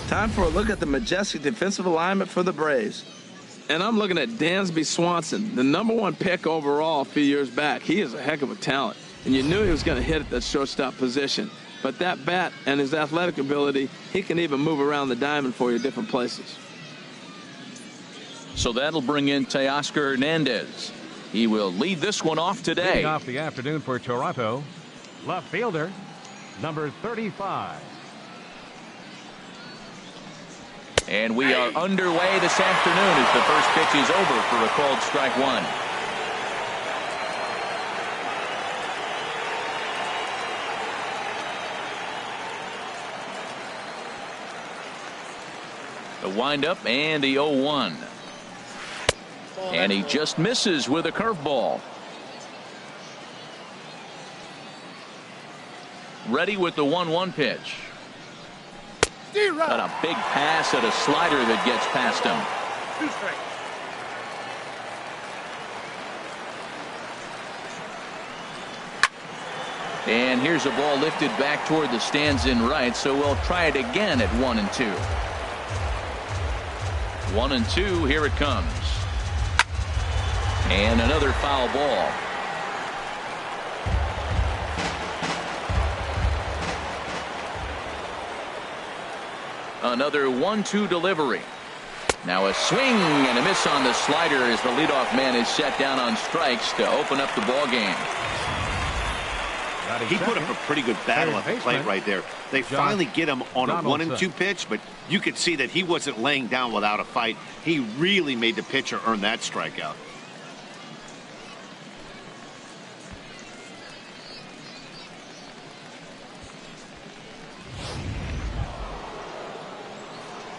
Time for a look at the majestic defensive alignment for the Braves. And I'm looking at Dansby Swanson, the #1 pick overall a few years back. He is a heck of a talent, and you knew he was going to hit at that shortstop position. But that bat and his athletic ability, he can even move around the diamond for you different places. So that'll bring in Teoscar Hernandez. He will lead this one off today. Leading off the afternoon for Toronto, left fielder, number 35. And we are underway this afternoon as the first pitch is over for a called strike one. The windup and the 0-1. And he just misses with a curveball. Ready with the 1-1 pitch. Got a big pass at a slider that gets past him. And here's a ball lifted back toward the stands in right, so we'll try it again at 1-2. 1-2, here it comes. And another foul ball. Another 1-2 delivery. Now a swing and a miss on the slider as the leadoff man is set down on strikes to open up the ball game. He put up a pretty good battle at the plate right there. They finally get him on a 1-2 pitch, but you could see that he wasn't laying down without a fight. He really made the pitcher earn that strikeout.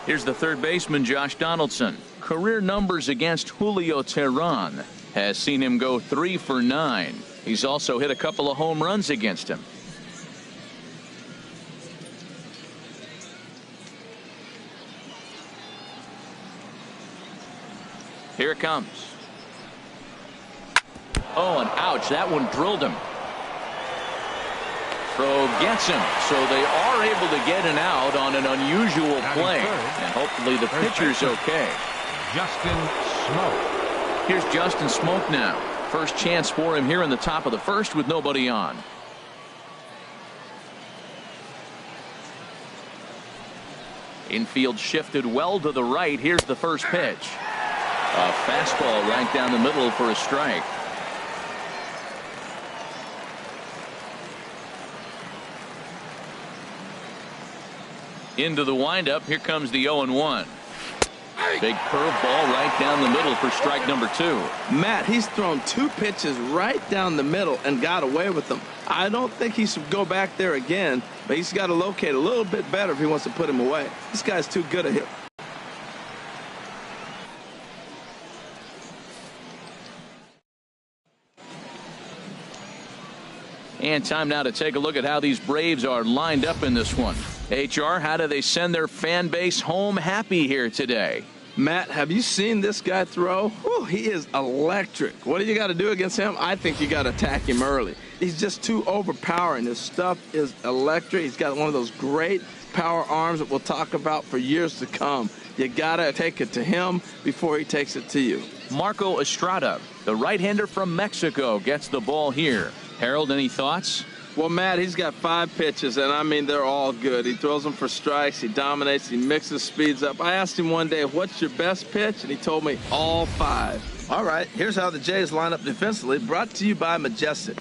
Here's the third baseman, Josh Donaldson. Career numbers against Julio Teheran has seen him go 3 for 9. He's also hit a couple of home runs against him. Here it comes. Oh, and ouch, that one drilled him. Throw gets him, so they are able to get an out on an unusual play, and hopefully the pitcher's okay. Justin Smoak. Here's Justin Smoak now. First chance for him here in the top of the first with nobody on. Infield shifted well to the right. Here's the first pitch. A fastball right down the middle for a strike. Into the windup. Here comes the 0-1. Big curveball right down the middle for strike number 2. Matt, he's thrown 2 pitches right down the middle and got away with them. I don't think he should go back there again, but he's got to locate a little bit better if he wants to put him away. This guy's too good at him. And time now to take a look at how these Braves are lined up in this one. HR, how do they send their fan base home happy here today? Matt, have you seen this guy throw? Whew, he is electric. What do you got to do against him? I think you got to attack him early. He's just too overpowering. His stuff is electric. He's got one of those great power arms that we'll talk about for years to come. You got to take it to him before he takes it to you. Marco Estrada, the right-hander from Mexico, gets the ball here. Harold, any thoughts? Well, Matt, he's got 5 pitches, and I mean, they're all good. He throws them for strikes. He dominates. He mixes speeds up. I asked him one day, what's your best pitch? And he told me all 5. All right, here's how the Jays line up defensively, brought to you by Majestic.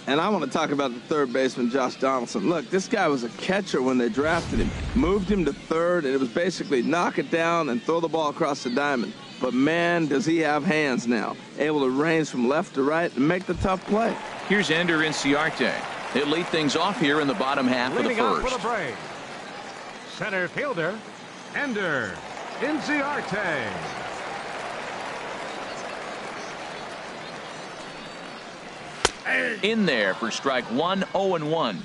And I want to talk about the third baseman, Josh Donaldson. Look, this guy was a catcher when they drafted him. Moved him to third, and it was basically knock it down and throw the ball across the diamond. But, man, does he have hands now. Able to range from left to right and make the tough play. Here's Ender Inciarte. He'll lead things off here in the bottom half of the first. For the Braves, center fielder, Ender Inciarte. In there for strike 1, 0-1.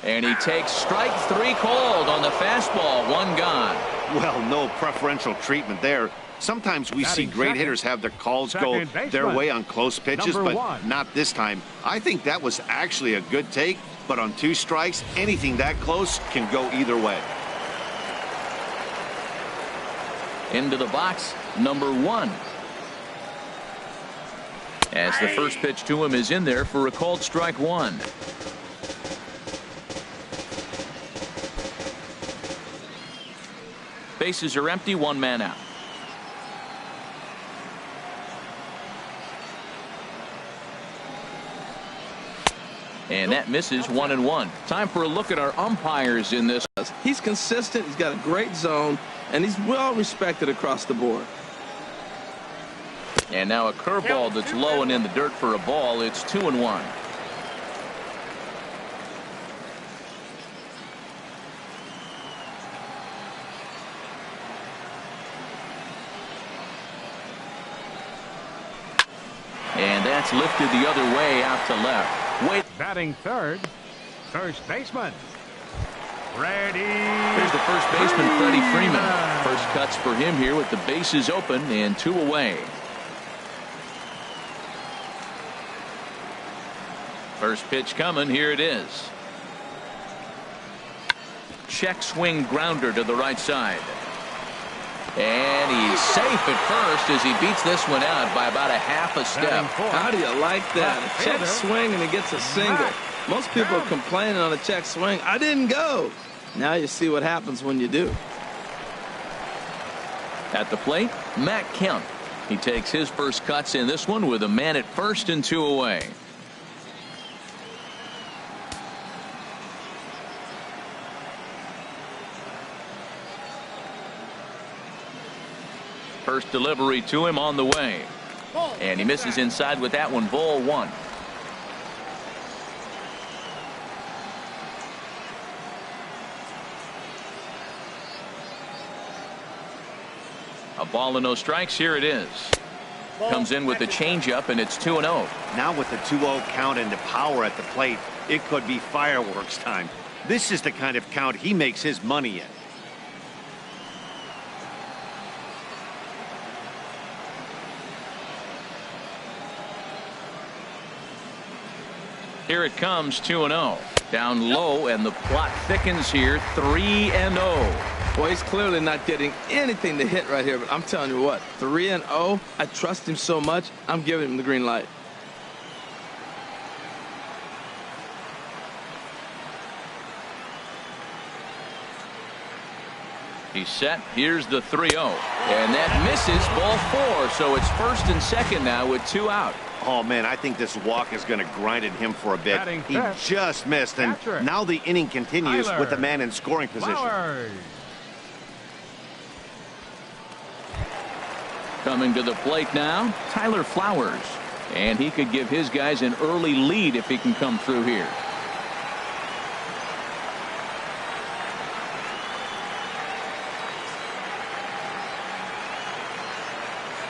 And he takes strike 3 called on the fastball. 1 gone. Well, no preferential treatment there. Sometimes we see great hitters have their calls go their way on close pitches, but not this time. I think that was actually a good take, but on 2 strikes, anything that close can go either way. Into the box, number 1. As the first pitch to him is in there for a called strike 1. Bases are empty, 1 man out. And that misses 1-1. Time for a look at our umpires in this. He's consistent. He's got a great zone, and he's well respected across the board. And now a curveball that's low and in the dirt for a ball. It's 2-1. And that's lifted the other way out to left. Wait. Batting third, first baseman, Freddie. Here's the first baseman, Freddie Freeman. First cuts for him here with the bases open and 2 away. First pitch coming. Here it is. Check swing grounder to the right side. And he's safe at first as he beats this one out by about a half a step. How do you like that? A check swing and he gets a single. Most people are complaining on a check swing. I didn't go. Now you see what happens when you do. At the plate, Matt Kemp. He takes his first cuts in this one with a man at first and 2 away. First delivery to him on the way. And he misses inside with that one. Ball 1. A ball and no strikes. Here it is. Comes in with the changeup, and it's 2-0. Now with the 2-0 count and the power at the plate, it could be fireworks time. This is the kind of count he makes his money in. Here it comes, 2-0. Down low, and the plot thickens here, 3-0. Well, he's clearly not getting anything to hit right here, but I'm telling you what, 3-0, I trust him so much, I'm giving him the green light. He's set. Here's the 3-0. And that misses, ball 4. So it's first and second now with 2 out. Oh, man, I think this walk is going to grind at him for a bit. He just missed, and now the inning continues with the man in scoring position. Coming to the plate now, Tyler Flowers. And he could give his guys an early lead if he can come through here.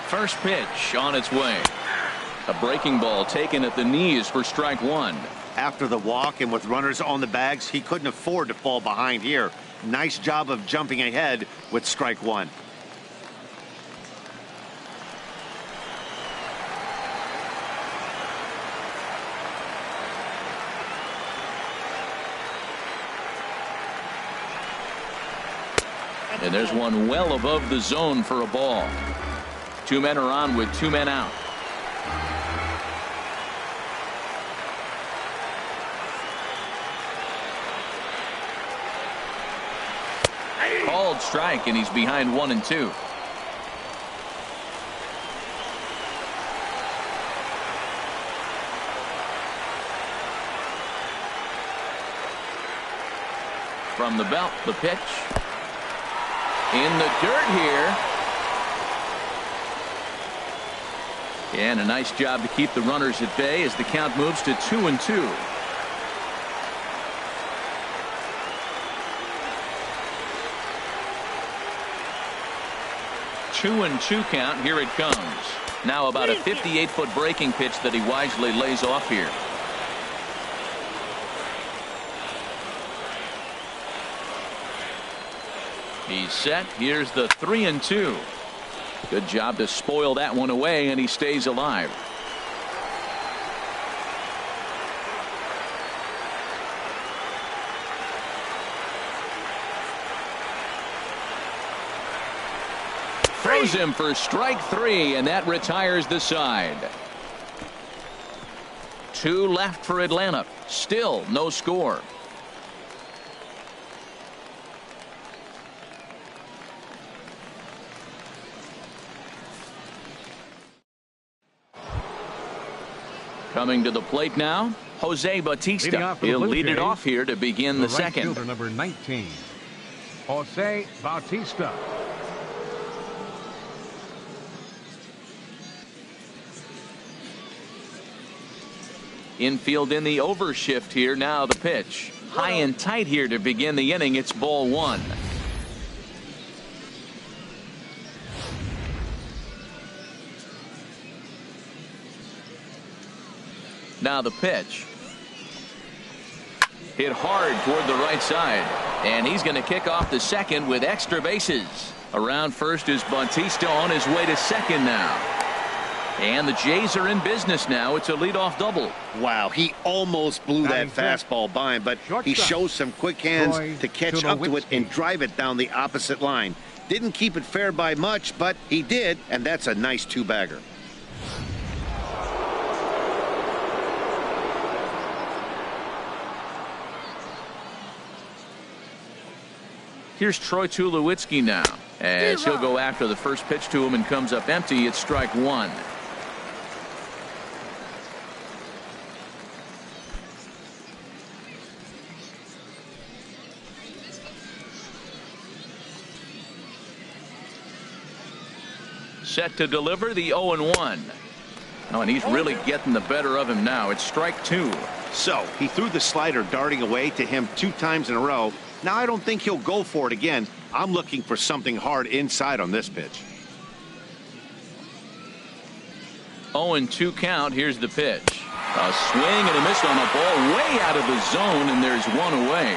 First pitch on its way. A breaking ball taken at the knees for strike 1. After the walk and with runners on the bags, he couldn't afford to fall behind here. Nice job of jumping ahead with strike 1. And there's one well above the zone for a ball. 2 men are on with 2 men out. Called strike, and he's behind 1-2. From the belt, the pitch. In the dirt here. And a nice job to keep the runners at bay as the count moves to 2-2. Two and 2 count. Here it comes. Now about a 58-foot breaking pitch that he wisely lays off here. He's set. Here's the 3-2. Good job to spoil that one away, and he stays alive. Throws him for strike 3, and that retires the side. 2 left for Atlanta. Still no score. Coming to the plate now, Jose Bautista. He'll lead it off here to begin the second. Fielder number 19, Jose Bautista. Infield in the overshift here. Now the pitch. High and tight here to begin the inning. It's ball 1. Now the pitch. Hit hard toward the right side. And he's going to kick off the second with extra bases. Around first is Bautista on his way to second now. And the Jays are in business now. It's a leadoff double. Wow, he almost blew that fastball by him, but he shows some quick hands to catch up to it and drive it down the opposite line. Didn't keep it fair by much, but he did, and that's a nice 2-bagger. Here's Troy Tulowitzki now, as he'll go after the first pitch to him and comes up empty. It's strike 1. Set to deliver the 0-1. Oh, and he's really getting the better of him now. It's strike 2. So he threw the slider darting away to him 2 times in a row. Now I don't think he'll go for it again. I'm looking for something hard inside on this pitch. 0-2 count. Here's the pitch. A swing and a miss on a ball way out of the zone, and there's 1 away.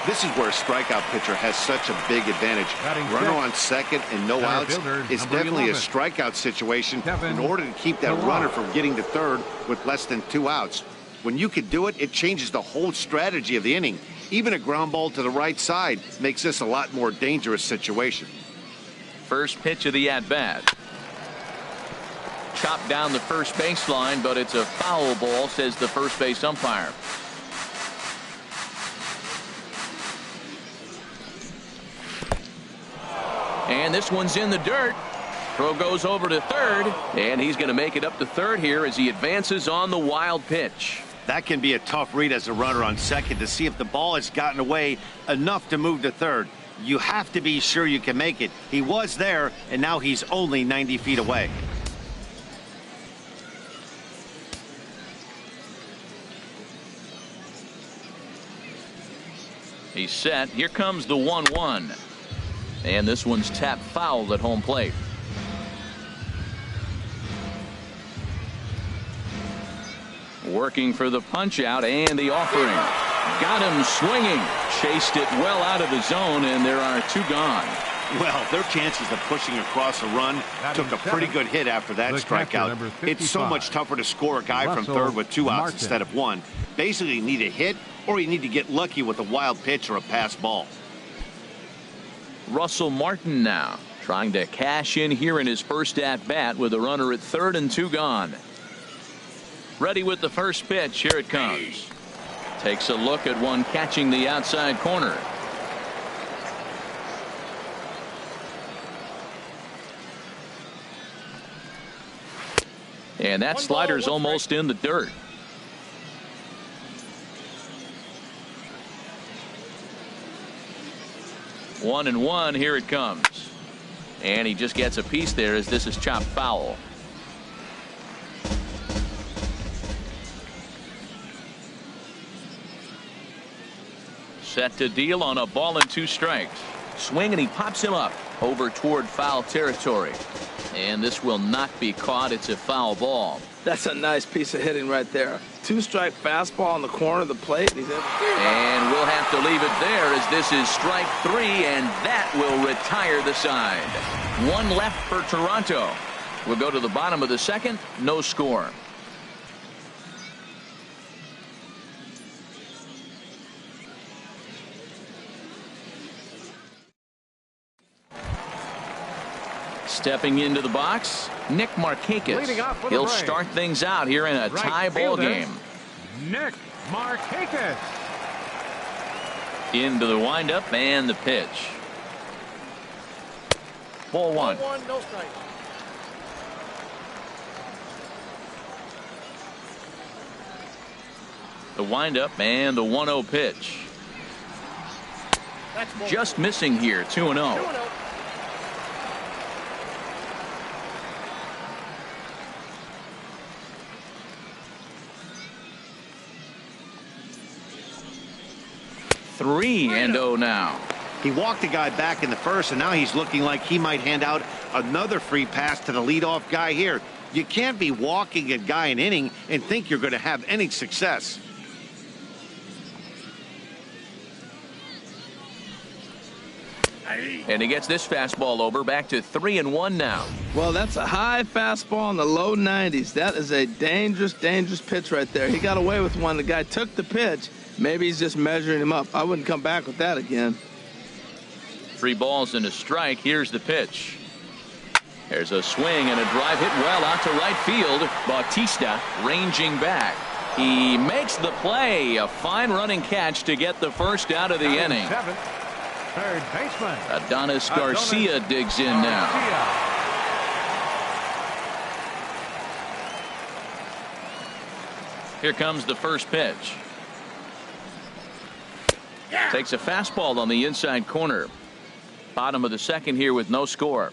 This is where a strikeout pitcher has such a big advantage. Runner on second and no outs. It's definitely a strikeout situation in order to keep that runner from getting to third with less than 2 outs. When you can do it, it changes the whole strategy of the inning. Even a ground ball to the right side makes this a lot more dangerous situation. First pitch of the at-bat. Chopped down the first baseline, but it's a foul ball, says the first base umpire. And this one's in the dirt. Throw goes over to third, and he's going to make it up to third here as he advances on the wild pitch. That can be a tough read as a runner on second to see if the ball has gotten away enough to move to third. You have to be sure you can make it. He was there, and now he's only 90 feet away. He's set. Here comes the 1-1. And this one's tapped foul at home plate. Working for the punch out and the offering. Got him swinging. Chased it well out of the zone, and there are 2 gone. Well, their chances of pushing across a run took a pretty good hit after that strikeout. It's so much tougher to score a guy from third with 2 outs instead of 1. Basically, you need a hit or you need to get lucky with a wild pitch or a pass ball. Russell Martin now trying to cash in here in his first at-bat with a runner at third and 2 gone. Ready with the first pitch. Here it comes. Takes a look at one catching the outside corner. And that slider's almost in the dirt. 1-1. Here it comes. And he just gets a piece there as this is chopped foul. Set to deal on a ball and 2 strikes. Swing and he pops him up over toward foul territory. And this will not be caught. It's a foul ball. That's a nice piece of hitting right there. 2-strike fastball on the corner of the plate. And we'll have to leave it there as this is strike 3, and that will retire the side. One left for Toronto. We'll go to the bottom of the second. No score. Stepping into the box, Nick Markakis. He'll start things out here in a tie ball game. Nick Markakis. Into the windup and the pitch. Ball one. No strike. The windup and the 1-0 pitch. Just missing here, 2-0. 3-0 now. He walked a guy back in the first, and now he's looking like he might hand out another free pass to the leadoff guy here. You can't be walking a guy an inning and think you're going to have any success. And he gets this fastball over, back to 3-1 now. Well, that's a high fastball in the low 90s. That is a dangerous, dangerous pitch right there. He got away with one. The guy took the pitch. Maybe he's just measuring him up. I wouldn't come back with that again. 3 balls and a strike. Here's the pitch. There's a swing and a drive hit well out to right field. Bautista ranging back. He makes the play. A fine running catch to get the first out of the inning. Third baseman Adonis Garcia digs in now. Here comes the first pitch. Takes a fastball on the inside corner. Bottom of the second here with no score.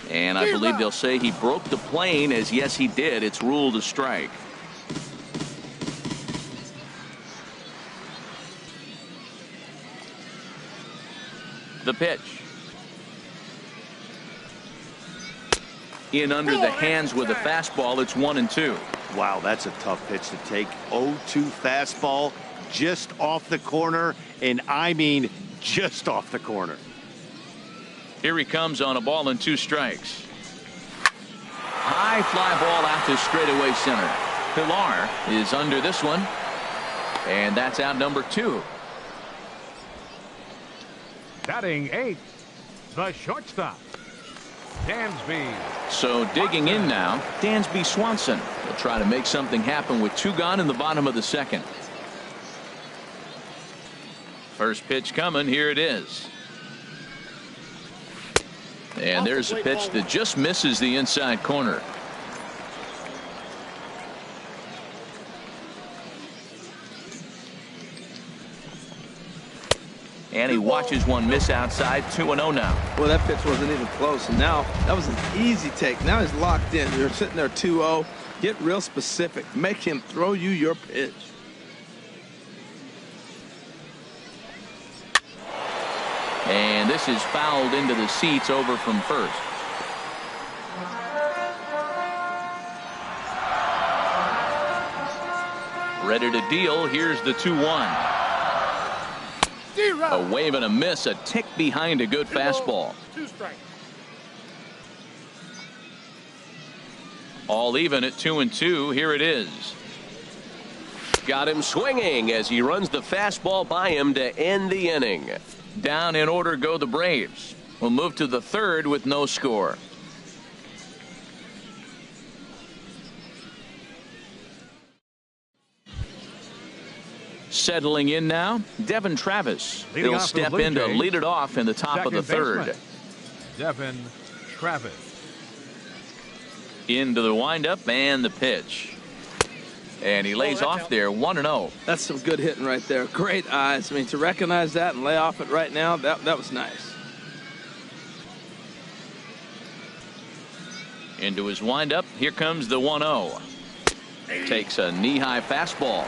And I believe they'll say he broke the plane, as yes he did. It's ruled a strike. The pitch. In under the hands with a fastball. It's 1-2. Wow, that's a tough pitch to take. 0-2 fastball just off the corner, and I mean just off the corner. Here he comes on a ball and 2 strikes. High fly ball out to straightaway center. Pilar is under this one, and that's out number 2. Batting 8th, the shortstop, Dansby. So digging in now, Dansby Swanson will try to make something happen with 2 gone in the bottom of the second. First pitch coming. Here it is. And there's a pitch that just misses the inside corner. And he watches one miss outside. 2-0 now. Well, that pitch wasn't even close. And now that was an easy take. Now he's locked in. You're sitting there 2-0. Get real specific. Make him throw you your pitch. And this is fouled into the seats over from first. Ready to deal. Here's the 2-1. A wave and a miss, a tick behind a good fastball. 2 strikes. All even at 2-2. Here it is. Got him swinging as he runs the fastball by him to end the inning. Down in order go the Braves. We'll move to the third with no score. Settling in now, Devin Travis. He'll step in to lead it off in the top of the third. Devin Travis. Into the windup and the pitch. And he lays off there. 1-0. That's some good hitting right there. Great eyes. I mean, to recognize that and lay off it right now, that was nice. Into his windup. Here comes the 1-0. Takes a knee-high fastball.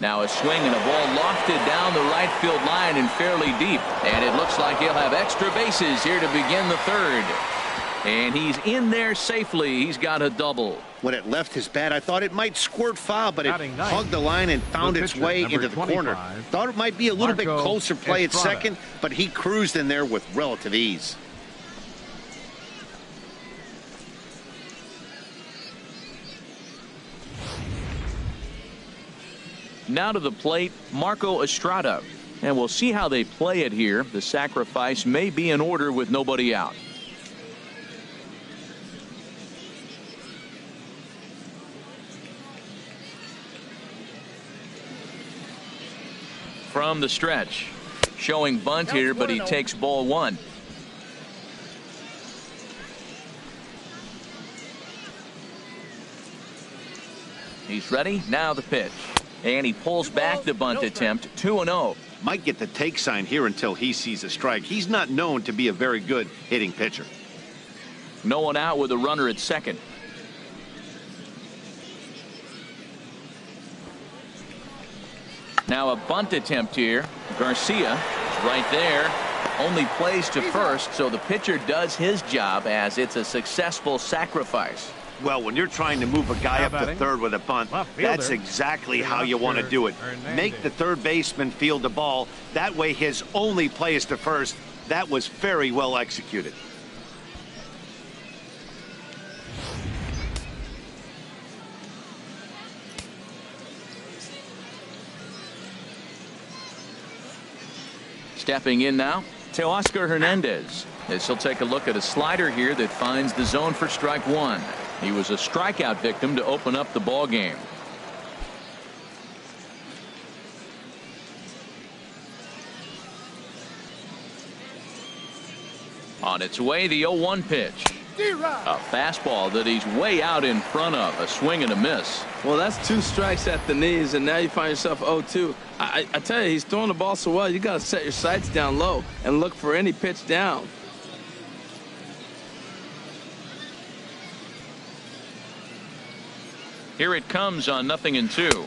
Now a swing and a ball lofted down the right field line and fairly deep. And it looks like he'll have extra bases here to begin the third. And he's in there safely. He's got a double. When it left his bat, I thought it might squirt foul, but it hugged the line and found its way into the corner. Thought it might be a little bit closer play at second, but he cruised in there with relative ease. Now to the plate, Marco Estrada. And we'll see how they play it here. The sacrifice may be in order with nobody out. From the stretch, showing bunt here, but he takes ball one. He's ready. Now the pitch. And he pulls back the bunt attempt. 2-0. Might get the take sign here until he sees a strike. He's not known to be a very good hitting pitcher. No one out with a runner at second. Now a bunt attempt here. Garcia right there. Only plays to first, so the pitcher does his job as it's a successful sacrifice. Well, when you're trying to move a guy up to third with a bunt, that's exactly how you want to do it. Make the third baseman field the ball. That way his only play is to first. That was very well executed. Stepping in now, Teoscar Hernandez. As he'll take a look at a slider here that finds the zone for strike one. He was a strikeout victim to open up the ball game. On its way, the 0-1 pitch. A fastball that he's way out in front of. A swing and a miss. Well, that's 2 strikes at the knees, and now you find yourself 0-2. I tell you, he's throwing the ball so well, you got to set your sights down low and look for any pitch down. Here it comes on 0-2. Strike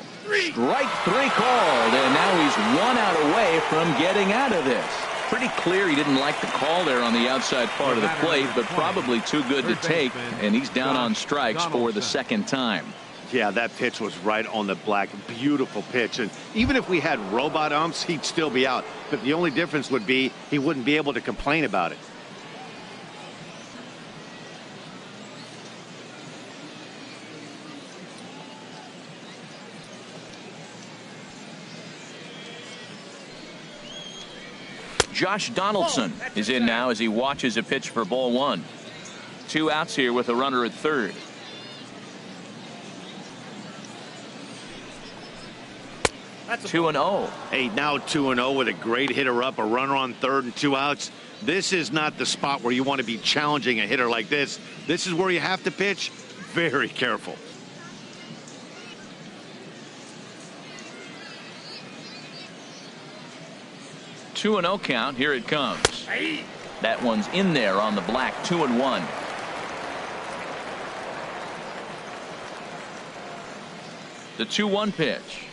3 called, and now he's 1 out away from getting out of this. Pretty clear he didn't like the call there on the outside part of the plate, but probably too good to take, and he's down on strikes for the second time. Yeah, that pitch was right on the black. Beautiful pitch. And even if we had robot umps, he'd still be out. But the only difference would be he wouldn't be able to complain about it. Josh Donaldson is in now as he watches a pitch for ball one. 2 outs here with a runner at third. That's 2-0. Hey, now 2-0 with a great hitter up, a runner on third and 2 outs. This is not the spot where you want to be challenging a hitter like this. This is where you have to pitch very careful. Two 2-0 count. Here it comes. That one's in there on the black. 2-1. The 2-1 pitch.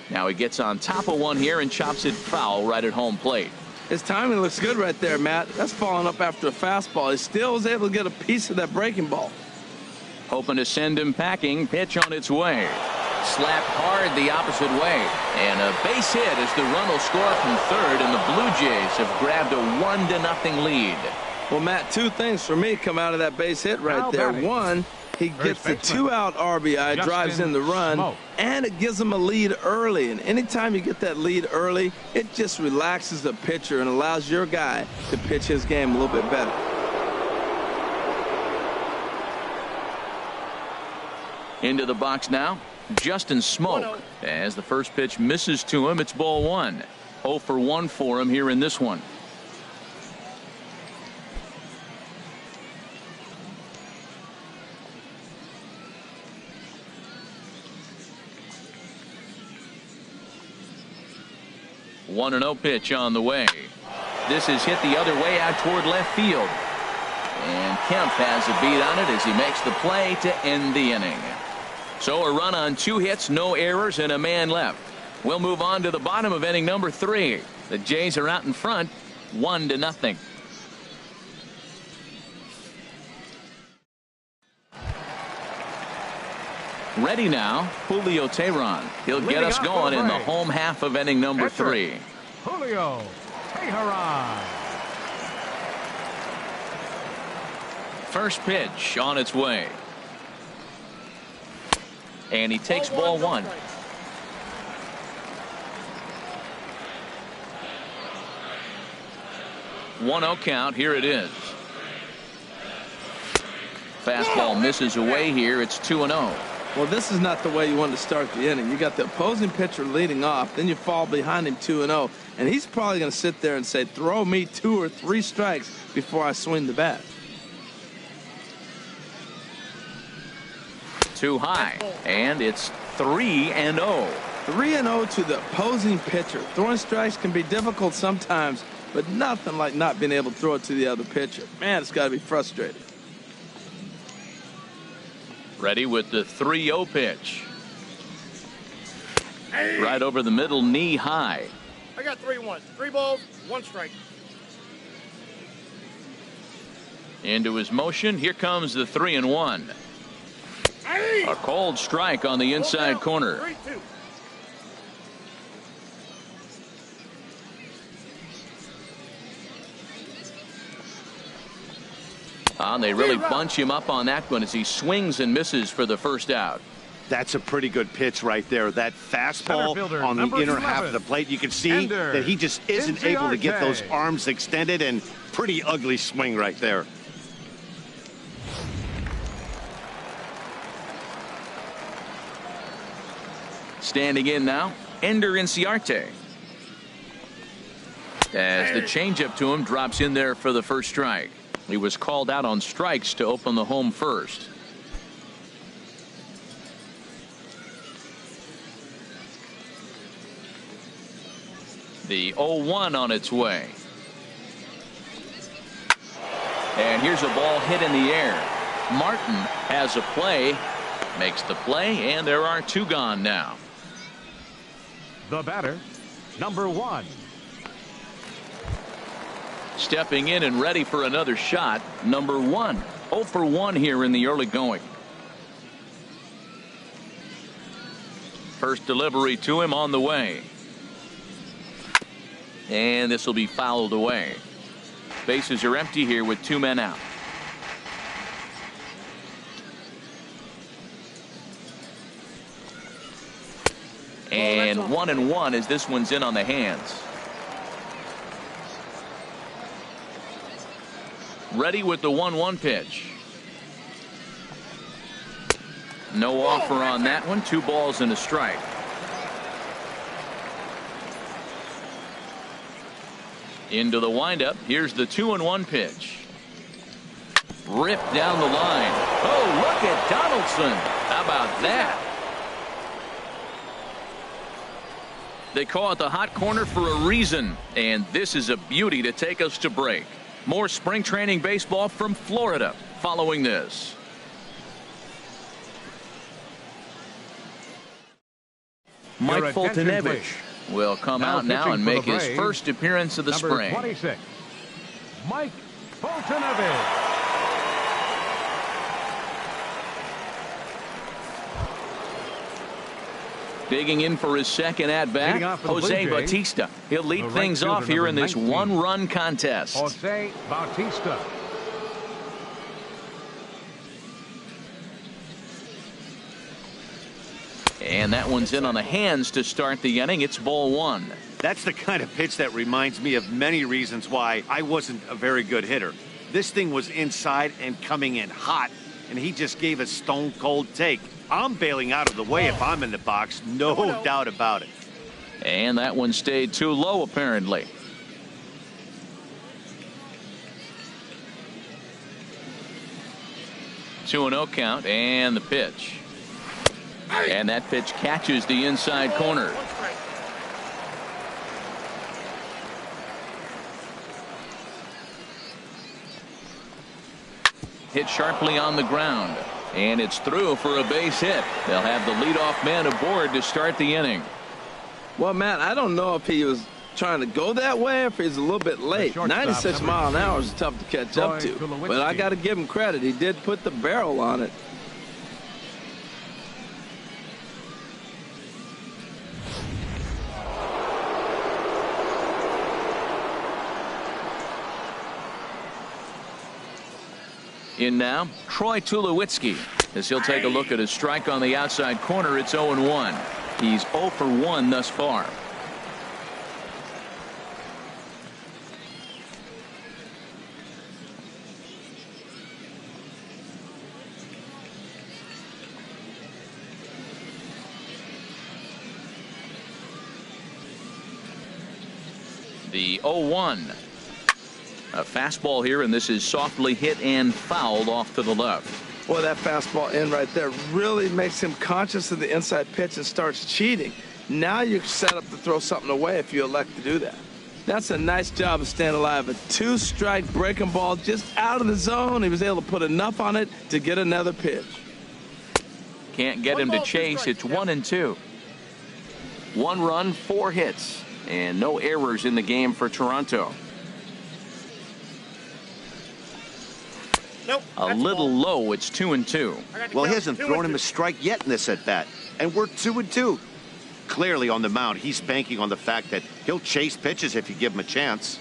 Now he gets on top of one here and chops it foul right at home plate. His timing looks good right there, Matt. That's falling up after a fastball. He still was able to get a piece of that breaking ball. Hoping to send him packing. Pitch on its way. Slapped hard the opposite way. And a base hit as the run will score from third, and the Blue Jays have grabbed a 1-0 lead. Well, Matt, 2 things for me come out of that base hit right there. One, he gets the 2-out RBI, drives in the run, and it gives him a lead early. And anytime you get that lead early, it just relaxes the pitcher and allows your guy to pitch his game a little bit better. Into the box now, Justin Smoak. As the first pitch misses to him, it's ball one. 0 for 1 for him here in this one. One 1-0 pitch on the way. This is hit the other way out toward left field. And Kemp has a beat on it as he makes the play to end the inning. So a run on 2 hits, no errors, and a man left. We'll move on to the bottom of inning number 3. The Jays are out in front, 1-0. Ready now, Julio Teheran. He'll get us going in the home half of inning number 3. Julio Teheran. First pitch on its way. And he takes ball 1. 1-0 count. Here it is. Fastball misses away here. It's 2-0. Well, this is not the way you want to start the inning. You got the opposing pitcher leading off, then you fall behind him 2-0, and he's probably going to sit there and say, throw me 2 or 3 strikes before I swing the bat. Too high, and it's 3-0. 3-0 to the opposing pitcher. Throwing strikes can be difficult sometimes, but nothing like not being able to throw it to the other pitcher. Man, it's got to be frustrating. Ready with the 3-0 pitch. Right over the middle, knee high. I got 3-1. 3 balls, 1 strike. Into his motion. Here comes the 3-1. A cold strike on the inside corner. 3-2. They really bunch him up on that one as he swings and misses for the first out. That's a pretty good pitch right there. That fastball on the inner half of the plate. You can see that he just isn't able to get those arms extended, and pretty ugly swing right there. Standing in now, Ender Inciarte. As the changeup to him drops in there for the first strike. He was called out on strikes to open the home first. The 0-1 on its way. And here's a ball hit in the air. Martin has a play, makes the play, and there are 2 gone now. The batter, number 1. Stepping in and ready for another shot, number 1. 0 for 1 here in the early going. First delivery to him on the way. And this will be fouled away. Bases are empty here with 2 men out. And 1-1 as this one's in on the hands. Ready with the 1-1 pitch. No offer on that one. 2 balls and a strike. Into the windup. Here's the 2-1 pitch. Ripped down the line. Oh, look at Donaldson. How about that? They call it the hot corner for a reason, and this is a beauty to take us to break. More spring training baseball from Florida following this. Mike Foltynewicz will come out now and make his first appearance of the spring. 26, Mike Foltynewicz. Digging in for his second at-bat, Jose Bautista. He'll lead things off here in this 1-run contest. Jose Bautista. And that one's in on the hands to start the inning. It's ball 1. That's the kind of pitch that reminds me of many reasons why I wasn't a very good hitter. This thing was inside and coming in hot, and he just gave a stone-cold take. I'm bailing out of the way if I'm in the box, no doubt about it. And that one stayed too low, apparently. Two 2-0 count, and the pitch. And that pitch catches the inside corner. Hit sharply on the ground. And it's through for a base hit. They'll have the leadoff man aboard to start the inning. Well, Matt, I don't know if he was trying to go that way or if he's a little bit late. 96 miles an hour is tough to catch up to. But I got to give him credit. He did put the barrel on it. In now, Troy Tulowitzki, as he'll take a look at a strike on the outside corner. It's 0-1. He's 0 for 1 thus far. The 0-1. A fastball here, and this is softly hit and fouled off to the left. Boy, that fastball in right there really makes him conscious of the inside pitch and starts cheating. Now you're set up to throw something away if you elect to do that. That's a nice job of staying alive. A 2-strike breaking ball just out of the zone. He was able to put enough on it to get another pitch. Can't get him to chase. It's 1-2. 1 run, 4 hits, and no errors in the game for Toronto. Nope, a little low. It's 2-2. Well, he hasn't thrown him a strike yet in this at bat, and we're 2-2. Clearly on the mound, he's banking on the fact that he'll chase pitches if you give him a chance.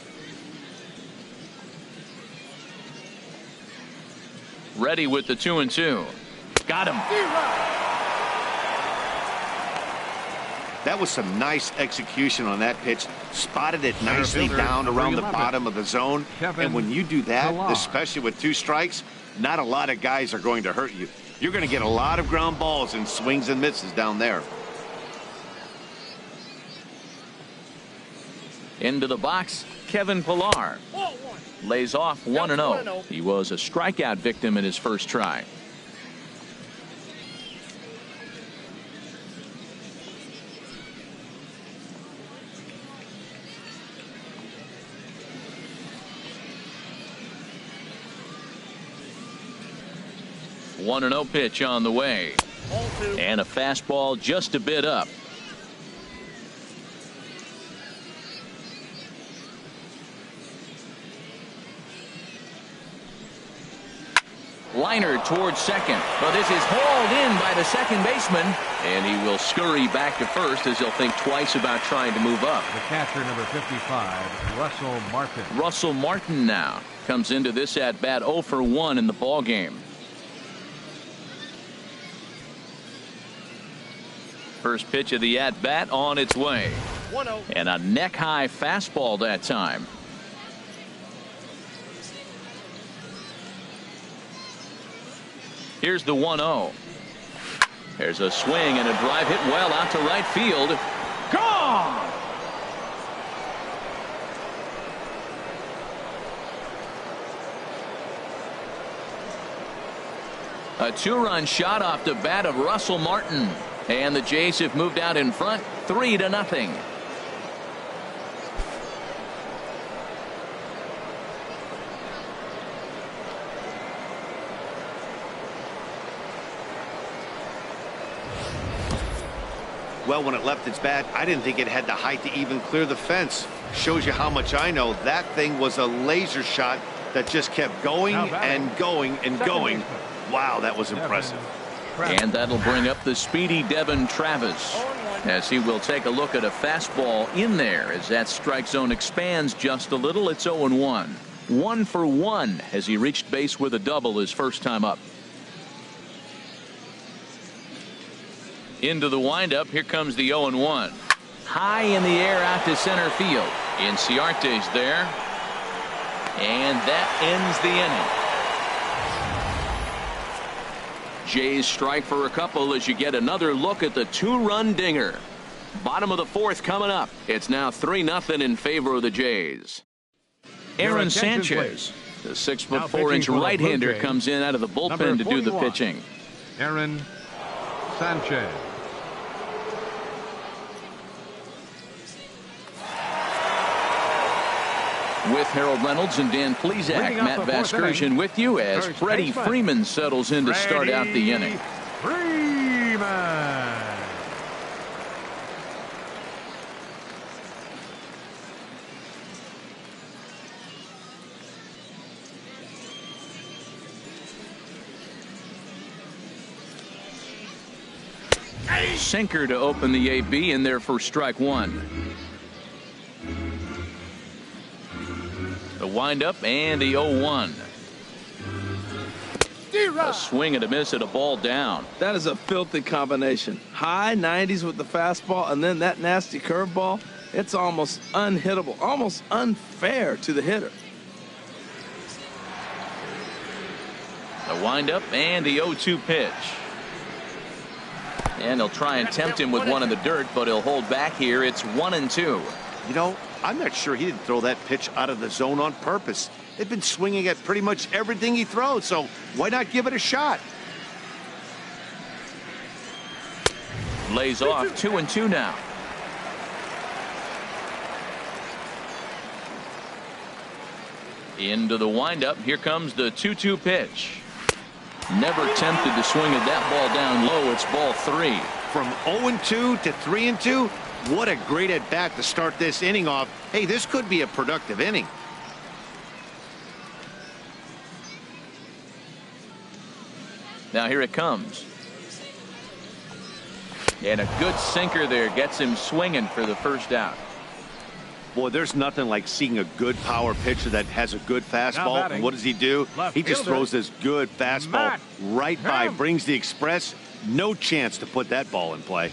Ready with the 2-2. Got him. That was some nice execution on that pitch. Spotted it nicely down around the bottom of the zone. And when you do that, especially with 2 strikes, not a lot of guys are going to hurt you. You're going to get a lot of ground balls and swings and misses down there. Into the box, Kevin Pillar. Lays off 1-0. He was a strikeout victim in his first try. One 1-0 pitch on the way. And a fastball just a bit up. Liner towards second, but this is hauled in by the second baseman, and he will scurry back to first as he'll think twice about trying to move up. The catcher, number 55, Russell Martin. Russell Martin now comes into this at bat 0 for 1 in the ball game. First pitch of the at bat on its way, and a neck high fastball that time. Here's the 1-0. There's a swing and a drive hit well out to right field. Gone! A 2-run shot off the bat of Russell Martin. And the Jays have moved out in front 3-0. Well, when it left its bat, I didn't think it had the height to even clear the fence. Shows you how much I know. That thing was a laser shot that just kept going and going and going. Wow, that was impressive. And that'll bring up the speedy Devin Travis, as he will take a look at a fastball in there as that strike zone expands just a little. It's 0-1. 1 for 1 as he reached base with a double his first time up. Into the windup. Here comes the 0-1. High in the air out to center field. Inciarte's there. And that ends the inning. Jays strike for a couple as you get another look at the 2-run dinger. Bottom of the 4th coming up. It's now 3-0 in favor of the Jays. Aaron Sanchez, the 6'4" right-hander, comes in out of the bullpen to do the pitching. Aaron Sanchez. With Harold Reynolds and Dan Plesac, Matt Vasgersian with you as Freddie Freeman settles in to start out the inning. Freeman. Sinker to open the AB in there for strike one. The windup and the 0-1. A swing and a miss at a ball down. That is a filthy combination. High 90s with the fastball and then that nasty curveball. It's almost unhittable, almost unfair to the hitter. The windup and the 0-2 pitch. And they'll try and tempt him with one in the dirt, but he'll hold back here. It's 1-2. You know, I'm not sure he didn't throw that pitch out of the zone on purpose. They've been swinging at pretty much everything he throws, so why not give it a shot? Lays off 2-2 now. Into the windup. Here comes the 2-2 pitch. Never tempted to swing at that ball down low. It's ball 3. From 0-2 to 3-2, what a great at bat to start this inning off. Hey, this could be a productive inning. Now here it comes. And a good sinker there gets him swinging for the first out. Boy, there's nothing like seeing a good power pitcher that has a good fastball. And what does he do? He just throws this good fastball right by, brings the express. No chance to put that ball in play.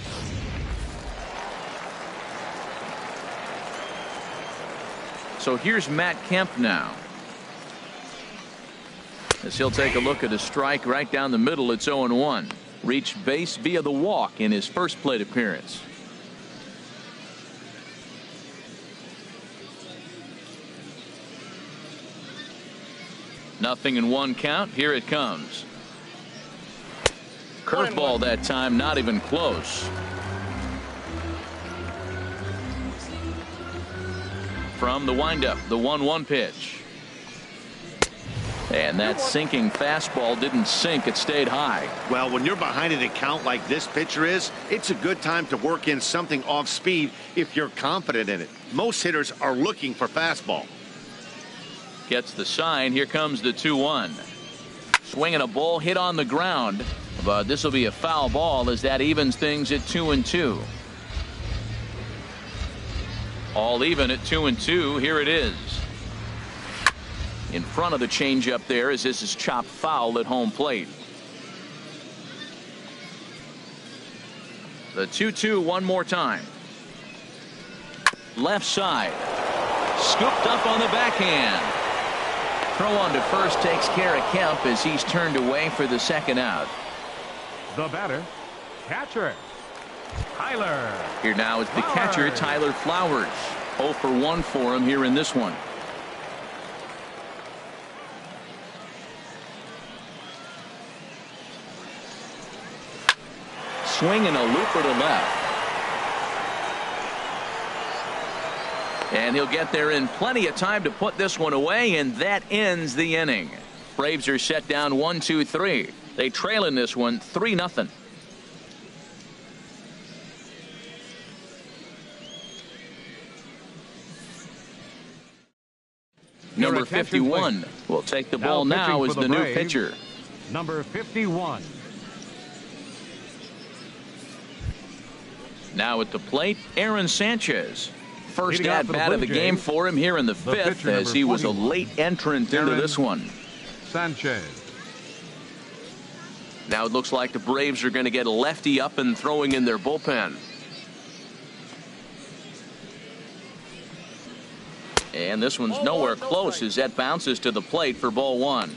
So here's Matt Kemp now. As he'll take a look at a strike right down the middle. It's 0-1. Reached base via the walk in his first plate appearance. Nothing in one count. Here it comes. Curveball that time, not even close. From the windup, the 1-1 pitch. And that sinking fastball didn't sink. It stayed high. Well, when you're behind an account like this pitcher is, it's a good time to work in something off speed if you're confident in it. Most hitters are looking for fastball. Gets the sign. Here comes the 2-1. Swinging a ball hit on the ground, but this will be a foul ball as that evens things at 2-2. All even at 2-2. Here it is. In front of the changeup there as this is chopped foul at home plate. The 2-2 one more time. Left side. Scooped up on the backhand. Throw on to first takes care of Kemp as he's turned away for the second out. The batter, catcher, Tyler. Here now is the catcher, Tyler Flowers. 0 for 1 for him here in this one. Swinging a looper to left. And he'll get there in plenty of time to put this one away, and that ends the inning. Braves are set down 1-2-3. They trail in this one 3-0. Number 51 will take the ball now as the new pitcher. Number 51. Now at the plate, Aaron Sanchez. First at bat of the game for him here in the fifth, as he was a late entrant into this one. Sanchez. Now it looks like the Braves are going to get a lefty up and throwing in their bullpen. And this one's nowhere close as that bounces to the plate for ball 1.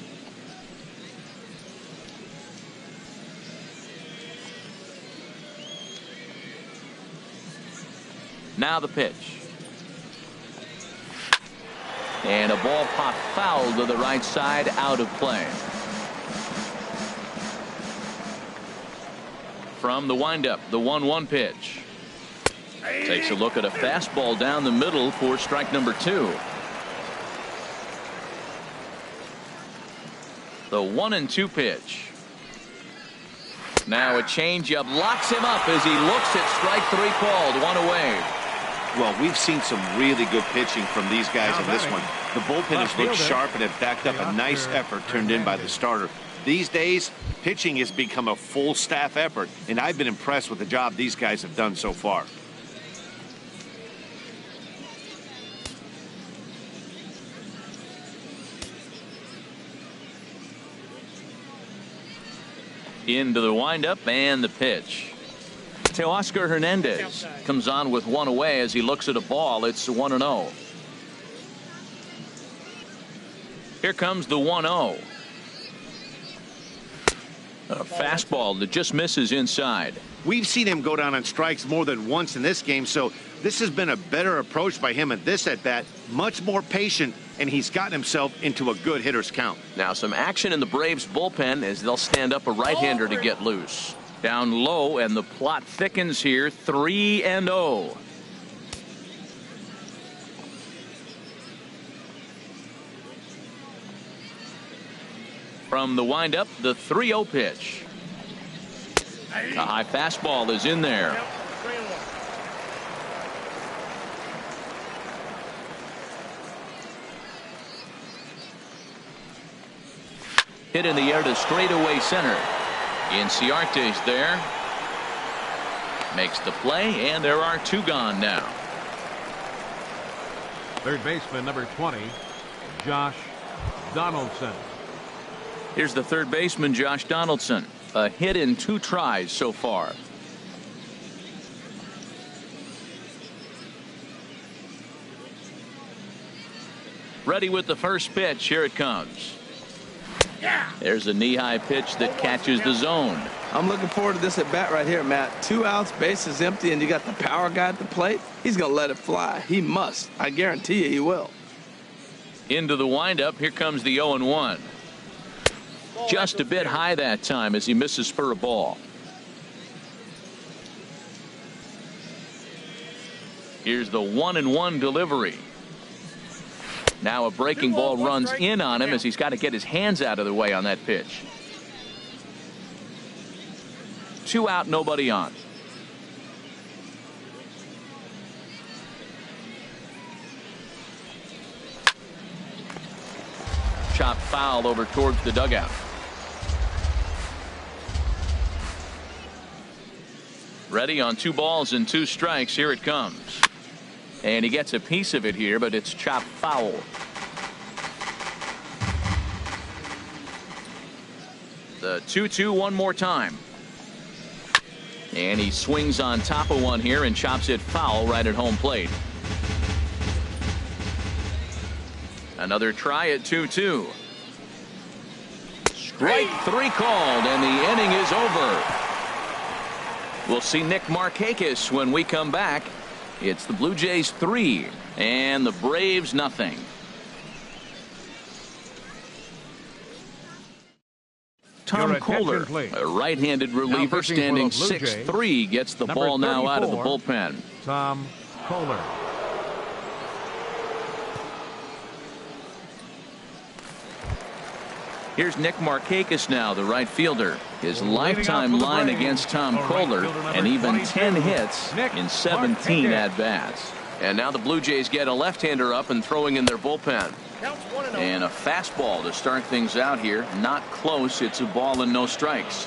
Now the pitch. And a ball popped foul to the right side, out of play. From the windup, the 1-1 pitch. Takes a look at a fastball down the middle for strike number 2. The 1-2 pitch. Now a changeup locks him up as he looks at strike 3 called. 1 away. Well, we've seen some really good pitching from these guys in this one. The bullpen has looked sharp and have backed up a nice effort turned in by the starter. These days, pitching has become a full staff effort, and I've been impressed with the job these guys have done so far. Into the windup and the pitch. Teoscar Hernandez comes on with 1 away as he looks at a ball. It's 1-0. Here comes the 1-0. A fastball that just misses inside. We've seen him go down on strikes more than once in this game, so this has been a better approach by him at this at-bat. Much more patient, and he's gotten himself into a good hitter's count. Now some action in the Braves bullpen as they'll stand up a right-hander to get loose. Down low, and the plot thickens here. 3-0. From the windup, the 3-0 pitch. A high fastball is in there. Yep, 3-1. Hit in the air to straightaway center. Inciarte's there. Makes the play, and there are 2 gone now. Third baseman, number 20, Josh Donaldson. Here's the third baseman, Josh Donaldson. A hit in 2 tries so far. Ready with the first pitch. Here it comes. There's a knee-high pitch that catches the zone. I'm looking forward to this at bat right here, Matt. 2 outs, bases empty, and you got the power guy at the plate. He's going to let it fly. He must. I guarantee you he will. Into the windup. Here comes the 0-1. Just a bit high that time as he misses for a ball. Here's the 1-1 delivery. Now a breaking ball runs in on him as he's got to get his hands out of the way on that pitch. 2 out, nobody on. Chop foul over towards the dugout. Ready on 2 balls and 2 strikes. Here it comes. And he gets a piece of it here, but it's chopped foul. The 2-2 one more time. And he swings on top of one here and chops it foul right at home plate. Another try at 2-2. Strike 3 called, and the inning is over. We'll see Nick Markakis when we come back. It's the Blue Jays 3 and the Braves nothing. Tom Kohler, a right-handed reliever standing 6'3", gets the ball now out of the bullpen. Tom Kohler. Here's Nick Markakis now, the right fielder. His lifetime line against Tom Kohler, and even 10 hits in 17 at-bats. And now the Blue Jays get a left-hander up and throwing in their bullpen. And a fastball to start things out here. Not close. It's a ball and no strikes.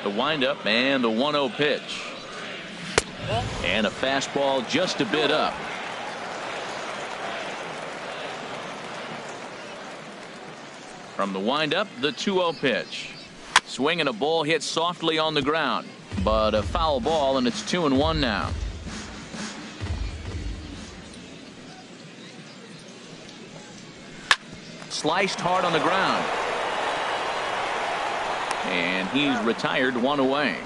The windup and the 1-0 pitch. And a fastball just a bit up. From the windup, the 2-0 pitch. Swing and a ball hit softly on the ground, but a foul ball, and it's 2-1 now. Sliced hard on the ground. And he's retired, 1 away.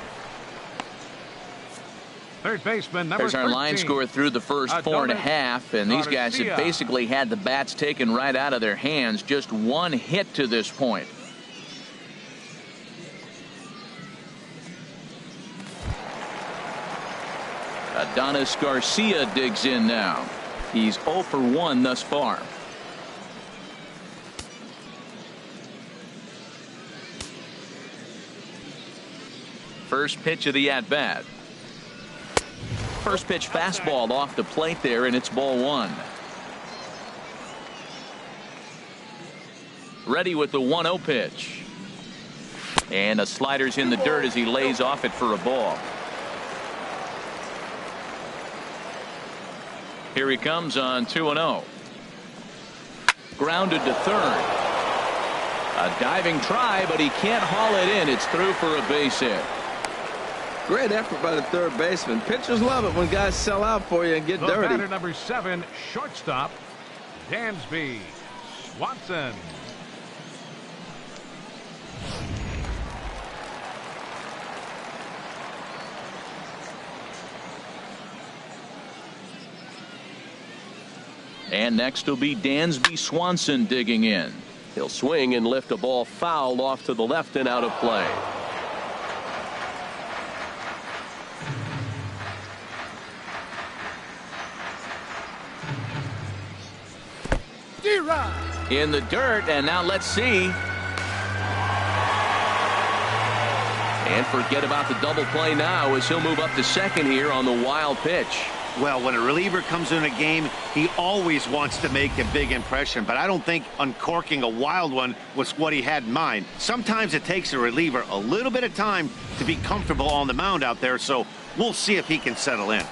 Third baseman, number There's our 13. line score through the first 4.5, and these guys have basically had the bats taken right out of their hands. Just 1 hit to this point. Adonis Garcia digs in now. He's 0 for 1 thus far. First pitch of the at-bat. First pitch fastball off the plate there, and it's ball one. Ready with the 1-0 pitch. And a slider's in the dirt as he lays off it for a ball. Here he comes on 2-0. Grounded to third. A diving try, but he can't haul it in. It's through for a base hit. Great effort by the third baseman. Pitchers love it when guys sell out for you and get dirty. Batter number 7, shortstop, Dansby Swanson. And next will be Dansby Swanson digging in. He'll swing and lift a ball foul off to the left and out of play. In the dirt, and now let's see. And forget about the double play now as he'll move up to second here on the wild pitch. Well, when a reliever comes in a game, he always wants to make a big impression, but I don't think uncorking a wild one was what he had in mind. Sometimes it takes a reliever a little bit of time to be comfortable on the mound out there, so we'll see if he can settle in.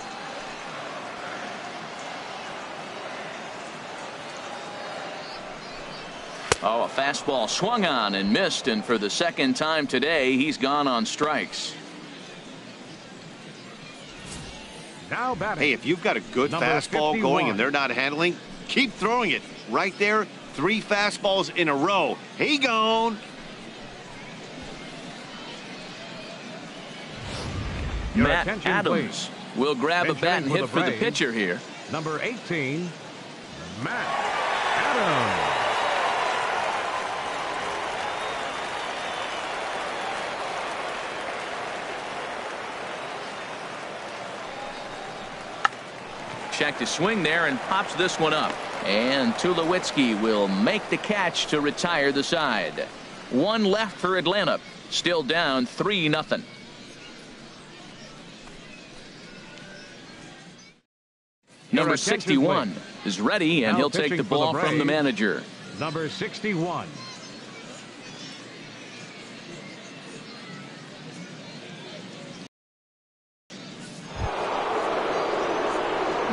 Oh, a fastball swung on and missed, and for the second time today, he's gone on strikes. Now batting. Hey, if you've got a good Number fastball 51. going and they're not handling, keep throwing it. Right there, 3 fastballs in a row. He gone. Your Matt attention, Adams please. will grab a Pitching bat and for hit the for the Braves. pitcher here. Number 18, Matt Adams. Check to swing there and pops this one up. And Tulowitzki will make the catch to retire the side. One left for Atlanta. Still down 3-0. Number 61 is ready, and Now he'll take the pitching for the ball from the Braves. manager. Number 61.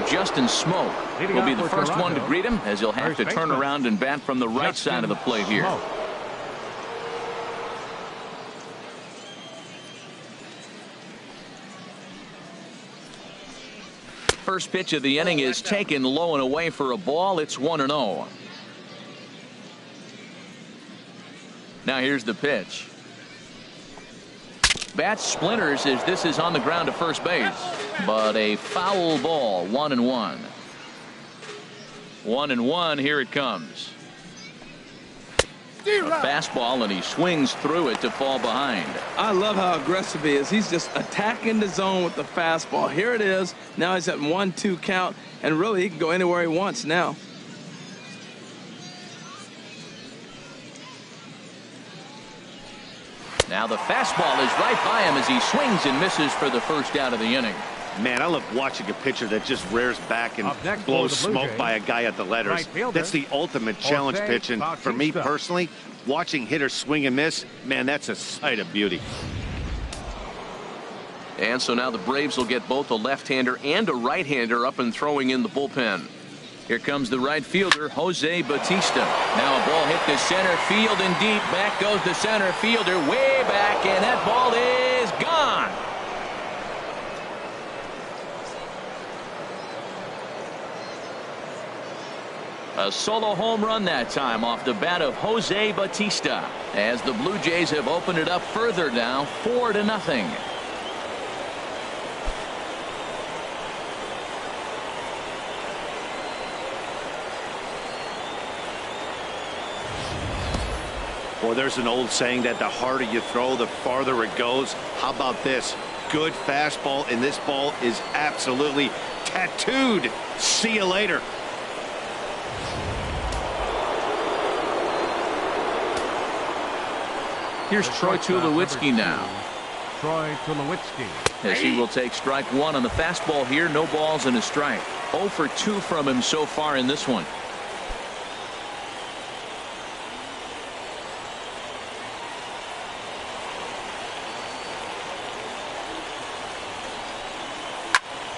Justin Smoke Leading will be off the for first one to Toronto, greet him, as he'll have first to turn baseman, around and bat from the right Justin side of the plate here. Smoke. First pitch of the inning is taken low and away for a ball. It's 1-0. Now here's the pitch. Bat splinters as this is on the ground to first base, but a foul ball. 1-1. 1-1. Here it comes. A fastball, and he swings through it to fall behind. I love how aggressive he is. He's just attacking the zone with the fastball. Here it is. Now he's at 1-2 count, and really he can go anywhere he wants now. Now the fastball is right by him as he swings and misses for the first out of the inning. Man, I love watching a pitcher that just rears back and Up next blows for the Blue smoke Jays, by a guy at the letters. right fielder, That's the ultimate challenge Jose pitch, and for me Bautista. personally, watching hitters swing and miss, man, that's a sight of beauty. And so now the Braves will get both a left-hander and a right-hander up and throwing in the bullpen. Here comes the right fielder, Jose Bautista. Now a ball hit to center field and deep. Back goes the center fielder way back, and that ball is gone. A solo home run that time off the bat of Jose Bautista, as the Blue Jays have opened it up further now, 4-0. Well, there's an old saying that the harder you throw, the farther it goes. How about this? Good fastball, and this ball is absolutely tattooed. See you later. Here's Troy Tulowitzki now. Troy Tulowitzki. As he will take strike one on the fastball here. No balls and a strike. 0 for 2 from him so far in this one.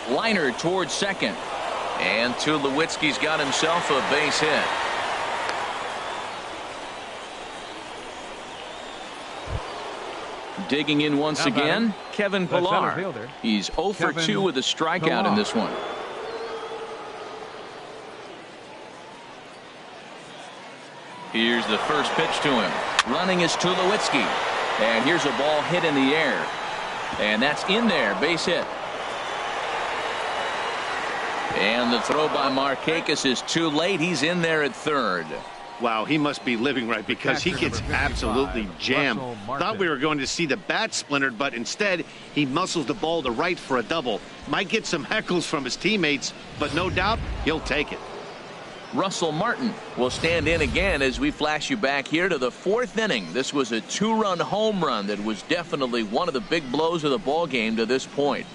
Liner towards second. And Tulowitzki's got himself a base hit. Digging in once again, Kevin Pillar. He's 0 for 2 with a strikeout in this one. Here's the first pitch to him. Running is Tulowitzki. And here's a ball hit in the air. And that's in there. Base hit. And the throw by Markakis is too late. He's in there at third. Wow, he must be living right because he gets absolutely jammed. Thought we were going to see the bat splintered, but instead he muscles the ball to right for a double. Might get some heckles from his teammates, but no doubt he'll take it. Russell Martin will stand in again as we flash you back here to the 4th inning. This was a 2-run home run that was definitely one of the big blows of the ball game to this point.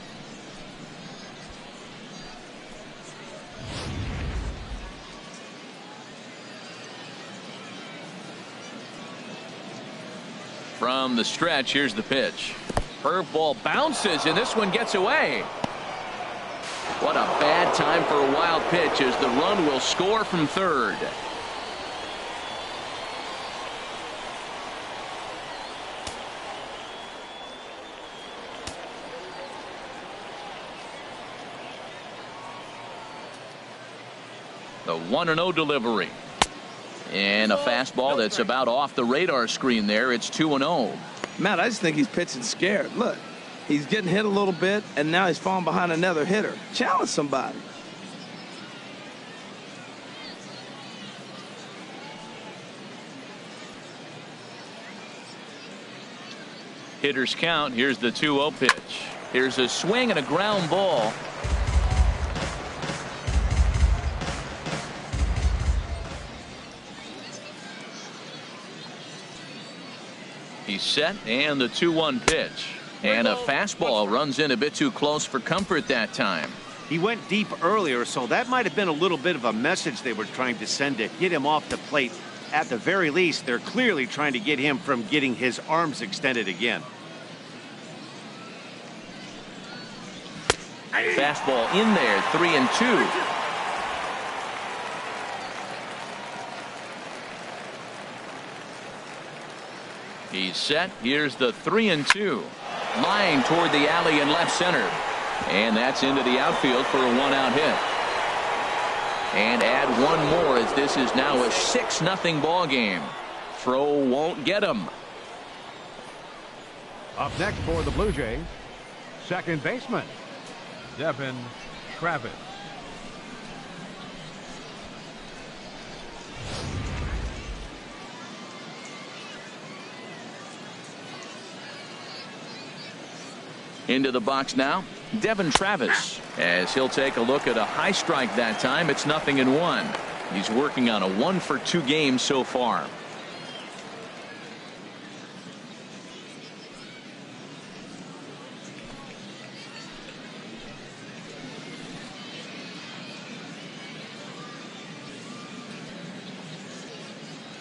From the stretch, here's the pitch. Curveball bounces, and this one gets away. What a bad time for a wild pitch as the run will score from third. The 1-0 delivery. And a fastball that's about off the radar screen there. It's 2-0. Matt, I just think he's pitching scared. Look, he's getting hit a little bit, and now he's falling behind another hitter. Challenge somebody. Hitters count. Here's the 2-0 pitch. Here's a swing and a ground ball. He's set, and the 2-1 pitch. And a fastball runs in a bit too close for comfort that time. He went deep earlier, so that might have been a little bit of a message they were trying to send to get him off the plate. At the very least, they're clearly trying to get him from getting his arms extended again. Fastball in there, 3-2. He's set. Here's the 3-2. Line toward the alley in left center. And that's into the outfield for a 1-out hit. And add one more as this is now a 6-0 ball game. Throw won't get him. Up next for the Blue Jays, second baseman, Devin Travis. Into the box now, Devin Travis, as he'll take a look at a high strike that time. It's 0-1. He's working on a 1-for-2 game so far.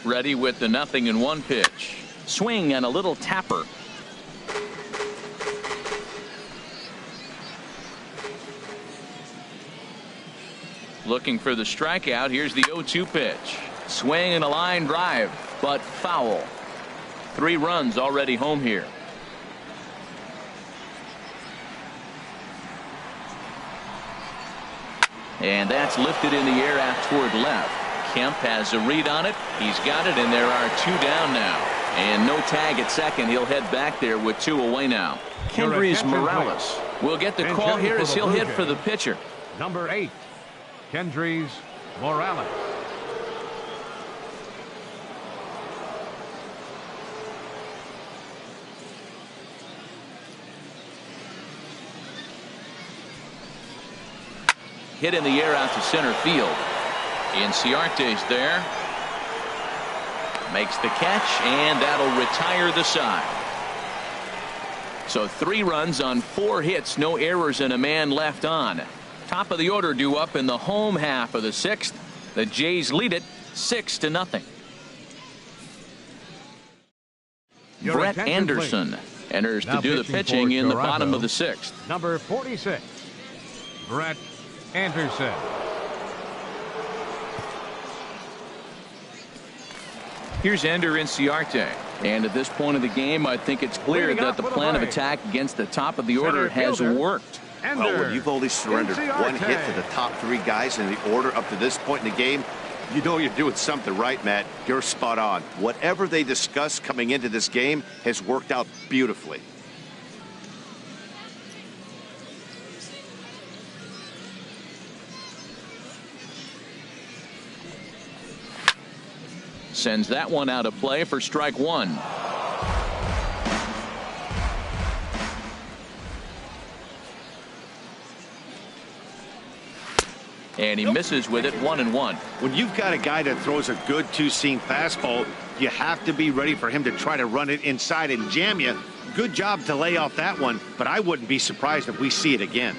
Ready with the 0-1 pitch. Swing and a little tapper. Looking for the strikeout. Here's the 0-2 pitch. Swing and a line drive, but foul. 3 runs already home here. And that's lifted in the air out toward left. Kemp has a read on it. He's got it, and there are 2 down now. And no tag at second. He'll head back there with 2 away now. Kendrys Morales will get the call here as he'll hit for the pitcher. Number 8. Kendrys Morales. Hit in the air out to center field. Inciarte's there. Makes the catch, and that'll retire the side. So 3 runs on 4 hits, no errors, and a man left on. Top of the order due up in the home half of the 6th. The Jays lead it 6-0. Your Brett Anderson please. enters Now to do the pitching in the Toronto, bottom of the 6th. Number 46, Brett Anderson. Here's Ender Inciarte. And at this point of the game, I think it's clear that the plan of attack against the top of the order has worked. Well, when you've only surrendered one hit to the top 3 guys in the order up to this point in the game, you know you're doing something right, Matt. You're spot on. Whatever they discussed coming into this game has worked out beautifully. Sends that one out of play for strike 1. And he misses with it, 1-1. When you've got a guy that throws a good 2-seam fastball, you have to be ready for him to try to run it inside and jam you. Good job to lay off that one, but I wouldn't be surprised if we see it again.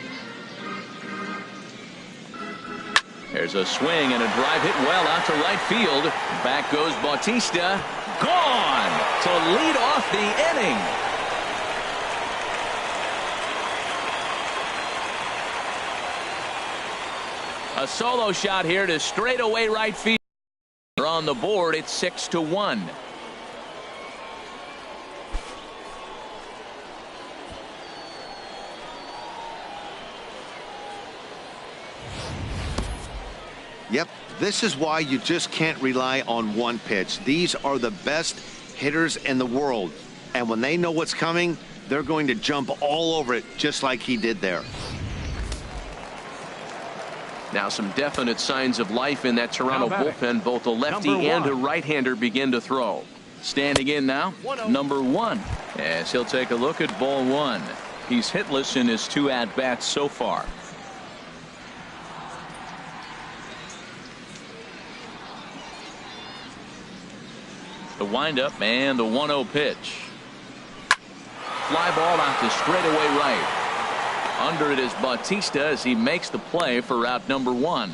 There's a swing and a drive hit well out to right field. Back goes Bautista. Gone to lead off the inning. A solo shot here to straightaway right field. They're on the board. It's 6-1. Yep, this is why you just can't rely on one pitch. These are the best hitters in the world. And when they know what's coming, they're going to jump all over it just like he did there. Now some definite signs of life in that Toronto bullpen. Both a lefty and a right-hander begin to throw. Standing in now, number 1. As he'll take a look at ball 1. He's hitless in his 2 at-bats so far. The windup and the 1-0 pitch. Fly ball out to straightaway right. Under it is Bautista as he makes the play for route number 1.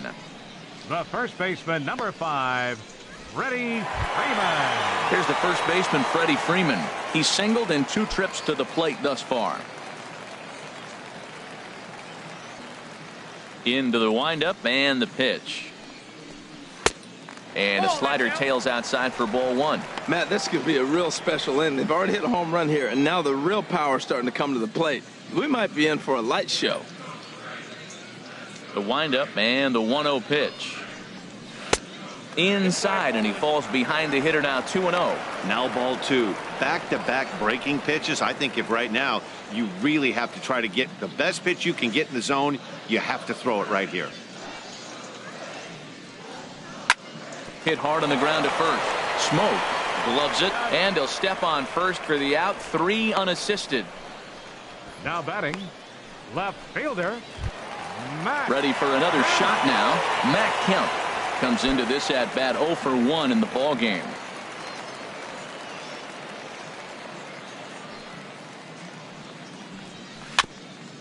The first baseman, number 5, Freddie Freeman. Here's the first baseman, Freddie Freeman. He's singled in 2 trips to the plate thus far. Into the windup and the pitch. And a slider tails outside for ball 1. Matt, this could be a real special inning. They've already hit a home run here, and now the real power is starting to come to the plate. We might be in for a light show. The windup and the 1-0 pitch. Inside, and he falls behind the hitter now, 2-0. Now ball 2. Back-to-back breaking pitches. I think if right now you really have to try to get the best pitch you can get in the zone, you have to throw it right here. Hit hard on the ground at first. Smoke gloves it, and he'll step on first for the out. 3 unassisted. Now batting, left fielder, Matt. Ready for another shot now. Matt Kemp comes into this at bat 0 for 1 in the ball game.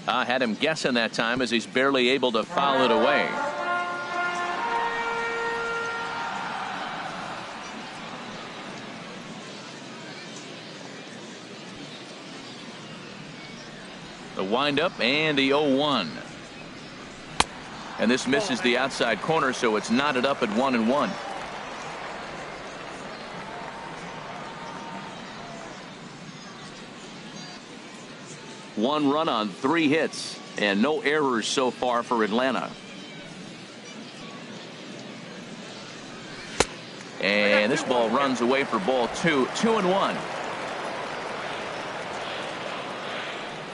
I had him guessing that time as he's barely able to foul it away. The windup and the 0-1. And this misses the outside corner, so it's knotted up at 1-1. One run on 3 hits and no errors so far for Atlanta. And this ball runs away for ball 2. 2-1.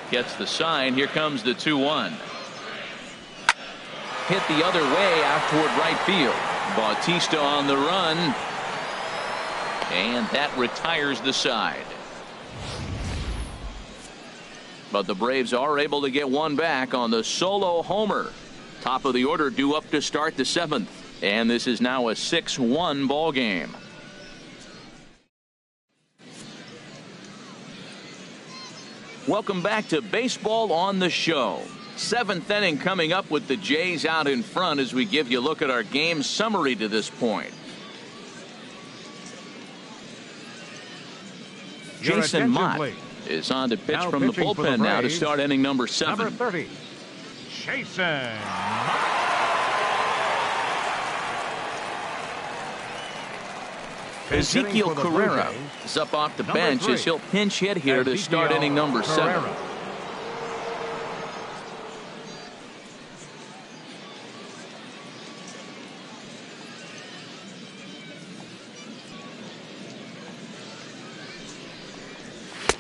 Gets the sign. Here comes the 2-1. Hit the other way out toward right field. Bautista on the run. And that retires the side. But the Braves are able to get one back on the solo homer. Top of the order due up to start the 7th. And this is now a 6-1 ball game. Welcome back to Baseball on the Show. 7th inning coming up with the Jays out in front as we give you a look at our game summary to this point. Jason Mott is on to pitch from the bullpen now to start inning number 7. Number 30, Jason Mott. Ezekiel Carrera is up off the bench as he'll pinch hit here to start inning number 7.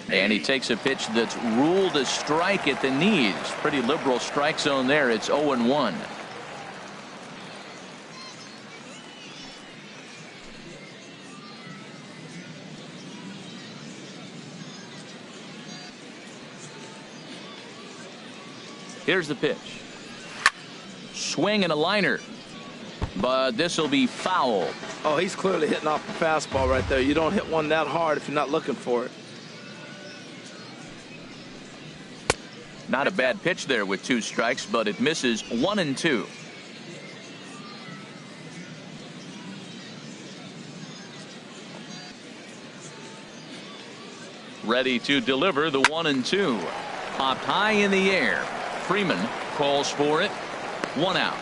And he takes a pitch that's ruled a strike at the knees. Pretty liberal strike zone there. It's 0-1. Here's the pitch. Swing and a liner. But this will be foul. Oh, he's clearly hitting off the fastball right there. You don't hit one that hard if you're not looking for it. Not a bad pitch there with 2 strikes, but it misses 1-2. Ready to deliver the 1-2. Popped high in the air. Freeman calls for it. 1 out.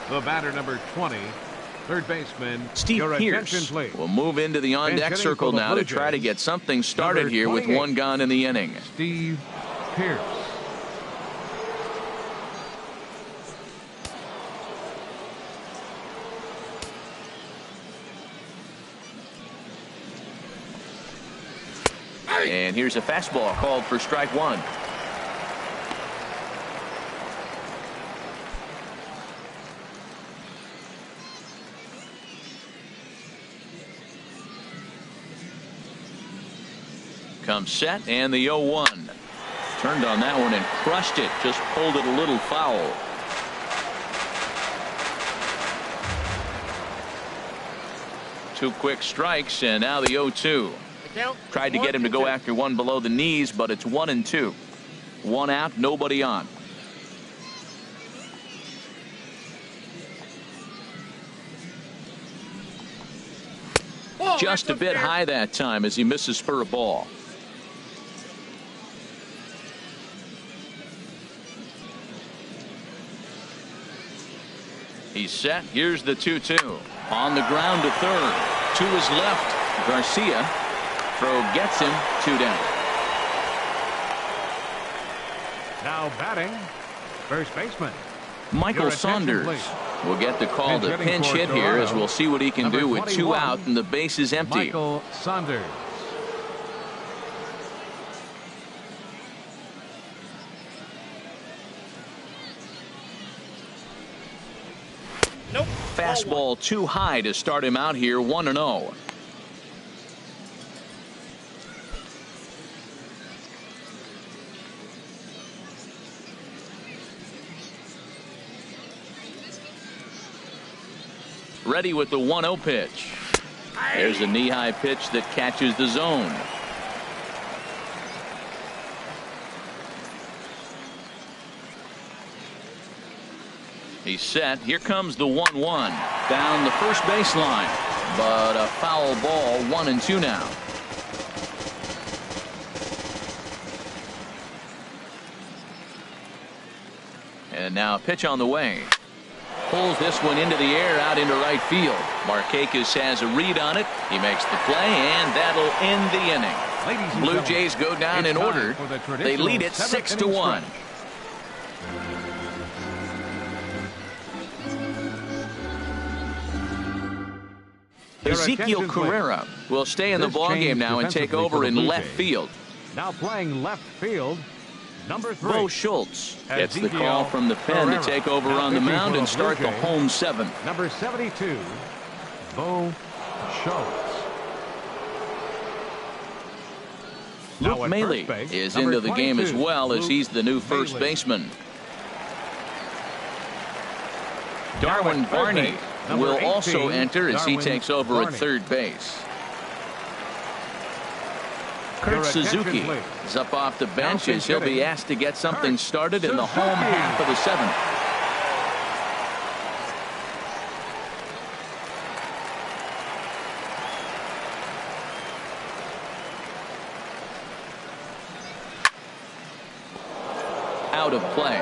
The batter, number 20, third baseman Steve Pearce will move into the on-deck circle now to try to get something started here with 1 gone in the inning. Steve Pearce. And here's a fastball called for strike 1. Comes set and the 0-1. Turned on that one and crushed it. Just pulled it a little foul. Two quick strikes and now the 0-2. Tried to get him to go after one below the knees, but it's 1-2. 1 out, nobody on. Just a bit high that time as he misses for a ball. He's set. Here's the 2-2. On the ground to third. To his left. Garcia. Throw gets him. 2 down. Now batting, first baseman Michael Saunders will get the call to pinch hit here as we'll see what he can do with 2 out and the base is empty. Michael Saunders. Nope. Fastball too high to start him out here. 1-0. Ready with the 1-0 pitch. There's a knee-high pitch that catches the zone. He's set. Here comes the 1-1 down the first baseline, but a foul ball. 1-2 now. And now a pitch on the way. Pulls this one into the air out into right field. Markakis has a read on it. He makes the play, and that'll end the inning. Blue Jays go down in order. They lead it 6-1. Ezekiel Carrera will stay in the ballgame now and take over in left field. Now playing left field, number 3. Bo Schultz gets the call from the pen to take over on the mound and start the home 7th. Number 72, Bo Schultz. Luke Maile is into the game as well as he's the new first baseman. Darwin Barney will also enter as he takes over at third base. Kurt Suzuki is up off the bench as he'll be asked to get something started in the home half of the seventh. Out of play.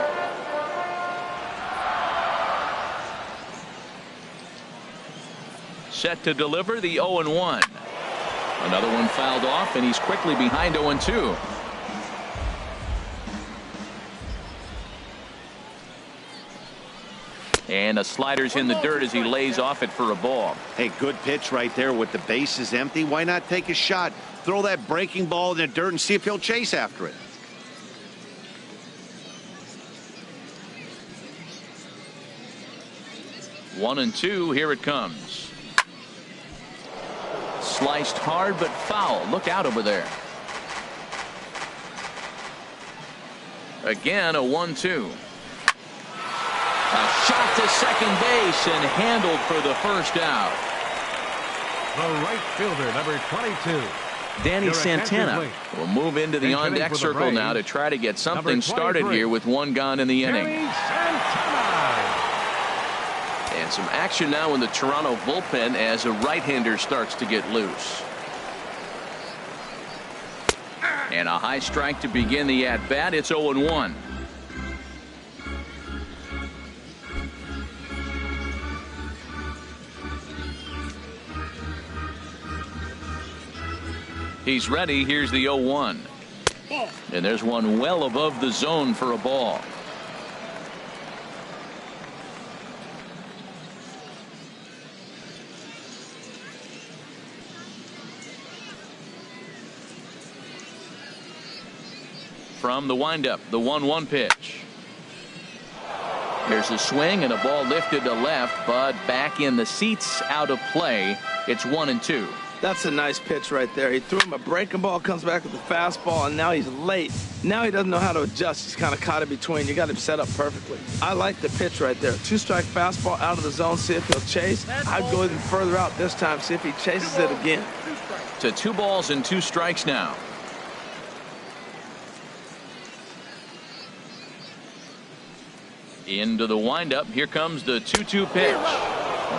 Set to deliver the 0-1. Another one fouled off, and he's quickly behind 0-2. And a slider's in the dirt as he lays off it for a ball. Hey, good pitch right there with the bases empty. Why not take a shot? Throw that breaking ball in the dirt and see if he'll chase after it. One and two, here it comes. Sliced hard but foul. Look out over there. Again, a 1-2. A shot to second base and handled for the first out. The right fielder, number 22. Danny Santana will move into the on-deck circle now to try to get something started here with one gone in the inning. And some action now in the Toronto bullpen as a right-hander starts to get loose. And a high strike to begin the at-bat. It's 0-1. He's ready. Here's the 0-1. And there's one well above the zone for a ball. From the windup, the 1-1 pitch. Here's a swing and a ball lifted to left, but back in the seats, out of play. It's 1-2. That's a nice pitch right there. He threw him a breaking ball, comes back with a fastball, and now he's late. Now he doesn't know how to adjust. He's kind of caught in between. You got him set up perfectly. I like the pitch right there. 2-strike fastball out of the zone, see if he'll chase. I'd go even further out this time, see if he chases it again. To 2 balls and 2 strikes now. Into the windup. Here comes the 2-2 pitch.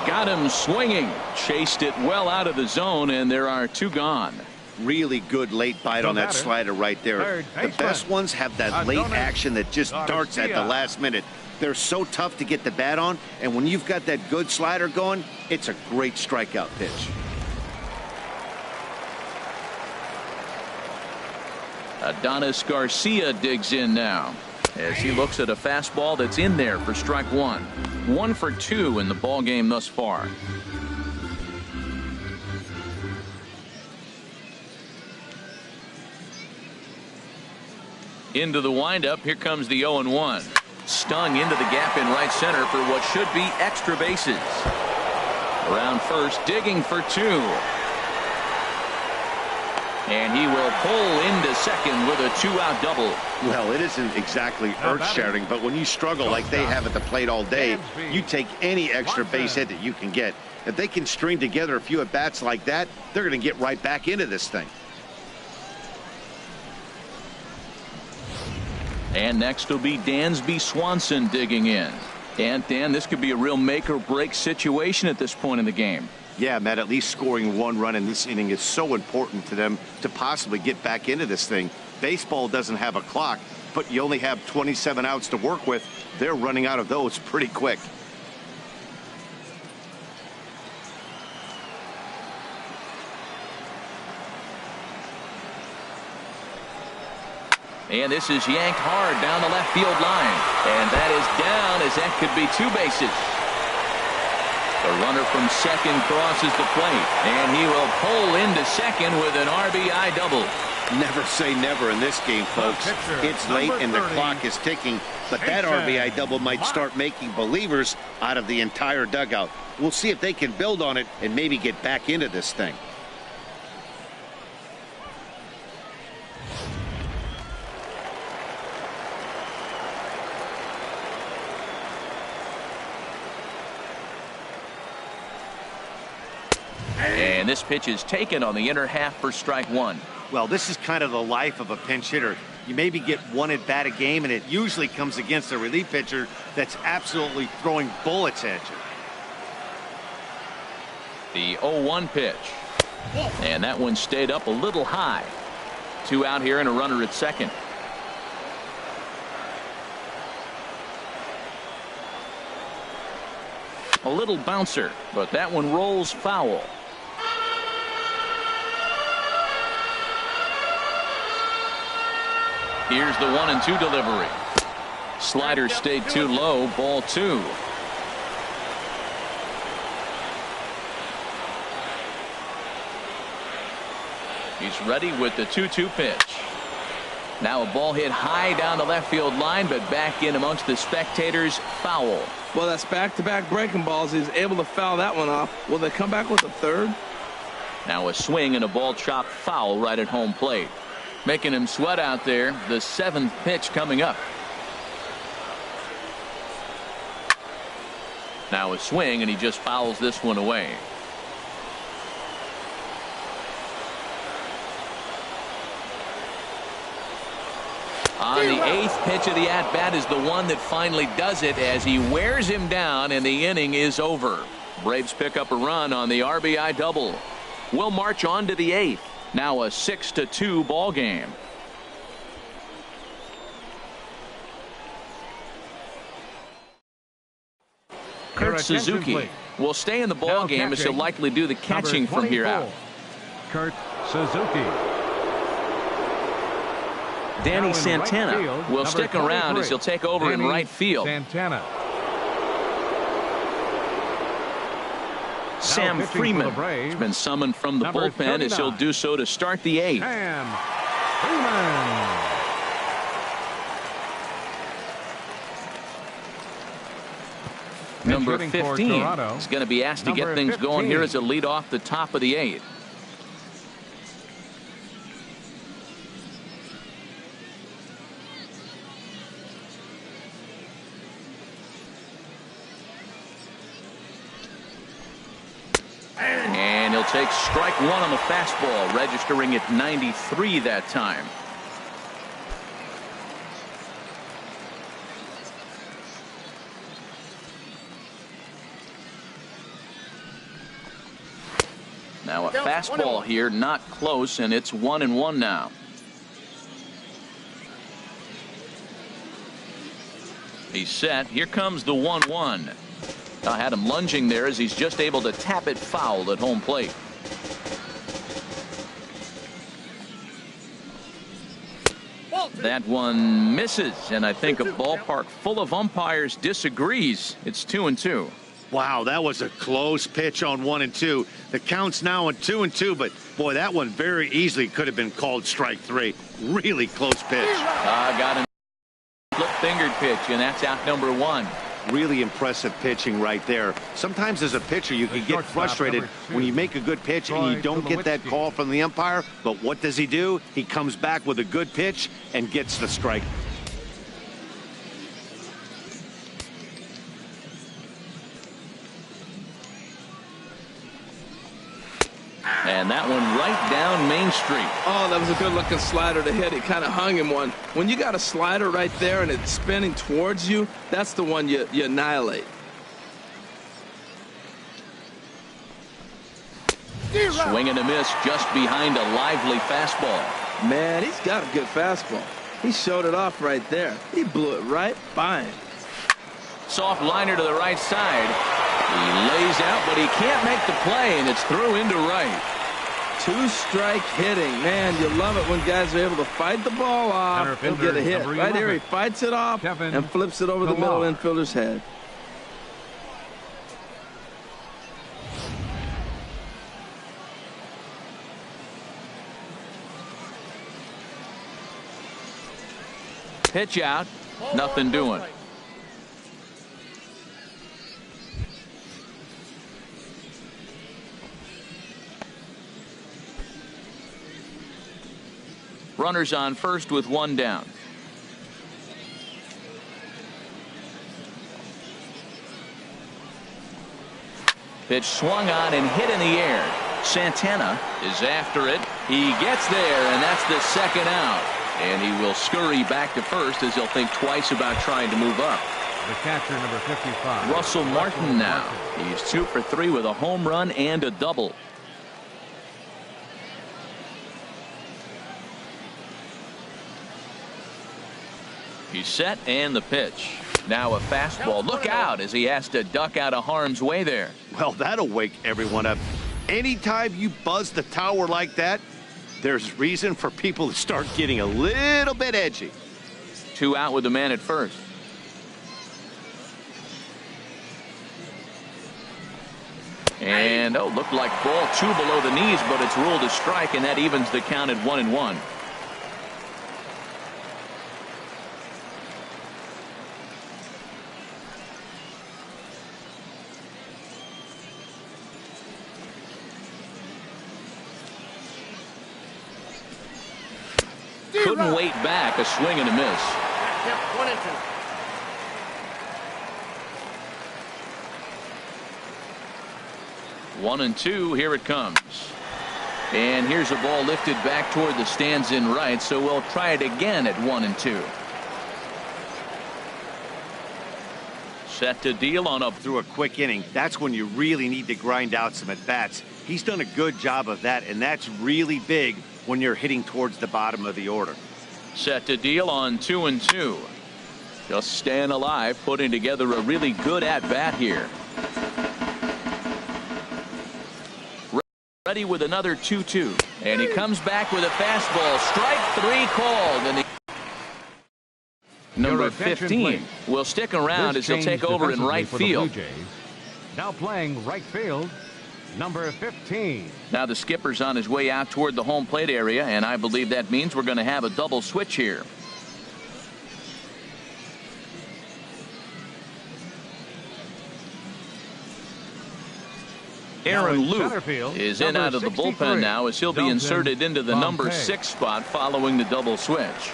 Got him swinging. Chased it well out of the zone, and there are 2 gone. Really good late bite on that slider right there. The best ones have that late action that just darts at the last minute. They're so tough to get the bat on, and when you've got that good slider going, it's a great strikeout pitch. Adonis Garcia digs in now as he looks at a fastball that's in there for strike 1. 1 for 2 in the ball game thus far. Into the windup. Here comes the 0-1. Stung into the gap in right center for what should be extra bases. Around first, digging for 2. And he will pull into second with a 2-out double. Well, it isn't exactly earth-shattering, but when you struggle like they have at the plate all day, you take any extra base hit that you can get. If they can string together a few at-bats like that, they're going to get right back into this thing. And next will be Dansby Swanson digging in. And Dan, this could be a real make-or-break situation at this point in the game. Yeah, Matt, at least scoring 1 run in this inning is so important to them to possibly get back into this thing. Baseball doesn't have a clock, but you only have 27 outs to work with. They're running out of those pretty quick. And this is yanked hard down the left field line. And that is down as that could be 2 bases. The runner from second crosses the plate, and he will pull into second with an RBI double. Never say never in this game, folks. It's late and the clock is ticking, but that RBI double might start making believers out of the entire dugout. We'll see if they can build on it and maybe get back into this thing. And And this pitch is taken on the inner half for strike one. Well, this is kind of the life of a pinch hitter. You maybe get one at bat a game, and it usually comes against a relief pitcher that's absolutely throwing bullets at you. The 0-1 pitch. And that one stayed up a little high. 2 out here and a runner at second. A little bouncer, but that one rolls foul. Here's the 1-2 delivery. Slider stayed too low. Ball 2. He's ready with the 2-2 pitch. Now a ball hit high down the left field line, but back in amongst the spectators. Foul. Well, that's back-to-back breaking balls. He's able to foul that one off. Will they come back with a third? Now a swing and a ball chopped foul right at home plate. Making him sweat out there. The 7th pitch coming up. Now a swing, and he just fouls this one away. On the 8th pitch of the at-bat is the one that finally does it as he wears him down, and the inning is over. Braves pick up a run on the RBI double. We'll march on to the 8th. Now a 6-2 ball game. Kurt Suzuki will stay in the ball game as he'll likely do the catching from here out. Kurt Suzuki. Danny Santana will stick around as he'll take over in right field. Santana. Sam Freeman has been summoned from the bullpen as he'll do so to start the 8th. Sam Freeman. Number 15 is going to be asked to get things going here as a lead off the top of the 8th. And he'll take strike one on the fastball, registering at 93 that time. Now a fastball here, not close, and it's 1-1 now. He's set. Here comes the 1-1. I had him lunging there as he's just able to tap it foul at home plate. That one misses, and I think a ballpark full of umpires disagrees. It's 2-2. Wow, that was a close pitch on 1-2. The count's now on 2-2, but boy, that one very easily could have been called strike 3. Really close pitch. Got him. Flip-fingered pitch, and that's out number 1. Really impressive pitching right there. Sometimes as a pitcher you can get frustrated when you make a good pitch and you don't get that call from the umpire, but what does he do? He comes back with a good pitch and gets the strike. And that one right down Main Street. Oh, that was a good-looking slider to hit. It kind of hung him one. When you got a slider right there and it's spinning towards you, that's the one you annihilate. Swing and a miss just behind a lively fastball. Man, he's got a good fastball. He showed it off right there. He blew it right by him. Soft liner to the right side. He lays out, but he can't make the play, and it's through into right. Two-strike hitting. Man, you love it when guys are able to fight the ball off and get a hit. Right here, he fights it off and flips it over the middle infielder's head. Pitch out. Nothing doing. Runners on first with one down. Pitch swung on and hit in the air. Santana is after it. He gets there, and that's the second out. And he will scurry back to first as he'll think twice about trying to move up. The catcher, number 55. Russell Martin now. He's 2 for 3 with a home run and a double. He's set, and the pitch. Now a fastball. Look out as he has to duck out of harm's way there. Well, that'll wake everyone up. Anytime you buzz the tower like that, there's reason for people to start getting a little bit edgy. 2 out with the man at first. And, looked like ball 2 below the knees, but it's ruled a strike, and that evens the count at 1-1. Couldn't wait back. A swing and a miss. Yep, 1-2. Here it comes. And here's a ball lifted back toward the stands in right, so we'll try it again at 1-2. Set to deal on up through a quick inning. That's when you really need to grind out some at-bats. He's done a good job of that, and that's really big when you're hitting towards the bottom of the order. Set to deal on 2-2. Just staying alive, putting together a really good at-bat here. Ready with another 2-2. And he comes back with a fastball. Strike 3 called. And number 15 will stick around as he'll take over in right field. Now playing right field, number 15. Now the skipper's on his way out toward the home plate area, and I believe that means we're going to have a double switch here. Aaron Luke is in out of the bullpen now as he'll be inserted into the number 6 spot following the double switch.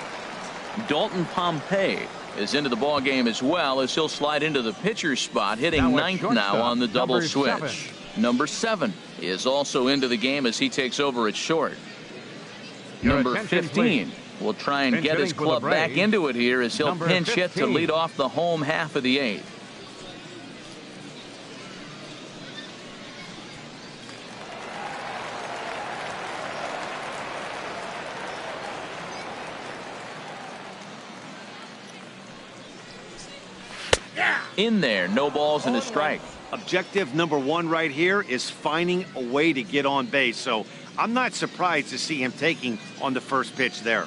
Dalton Pompey is into the ball game as well as he'll slide into the pitcher's spot, hitting 9th now on the double switch. Number 7 is also into the game as he takes over at short. Number 15 will try and get his club back into it here as he'll pinch hit to lead off the home half of the 8th. In there, no balls and a strike. Objective number 1 right here is finding a way to get on base. So I'm not surprised to see him taking on the first pitch there.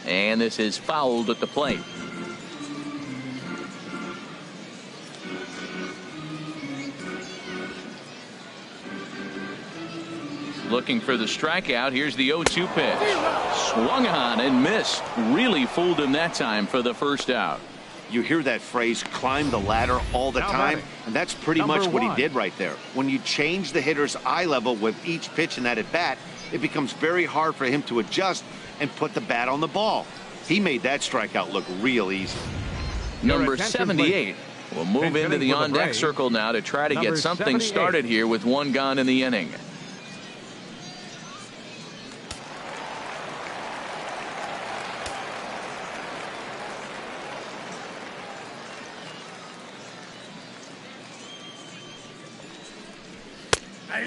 And this is fouled at the plate. Looking for the strikeout. Here's the 0-2 pitch. Swung on and missed. Really fooled him that time for the first out. You hear that phrase, climb the ladder, all the time, and that's pretty much what he did right there. When you change the hitter's eye level with each pitch in that at-bat, it becomes very hard for him to adjust and put the bat on the ball. He made that strikeout look real easy. Number 78 will move into the on-deck circle now to try to get something started here with 1 gone in the inning.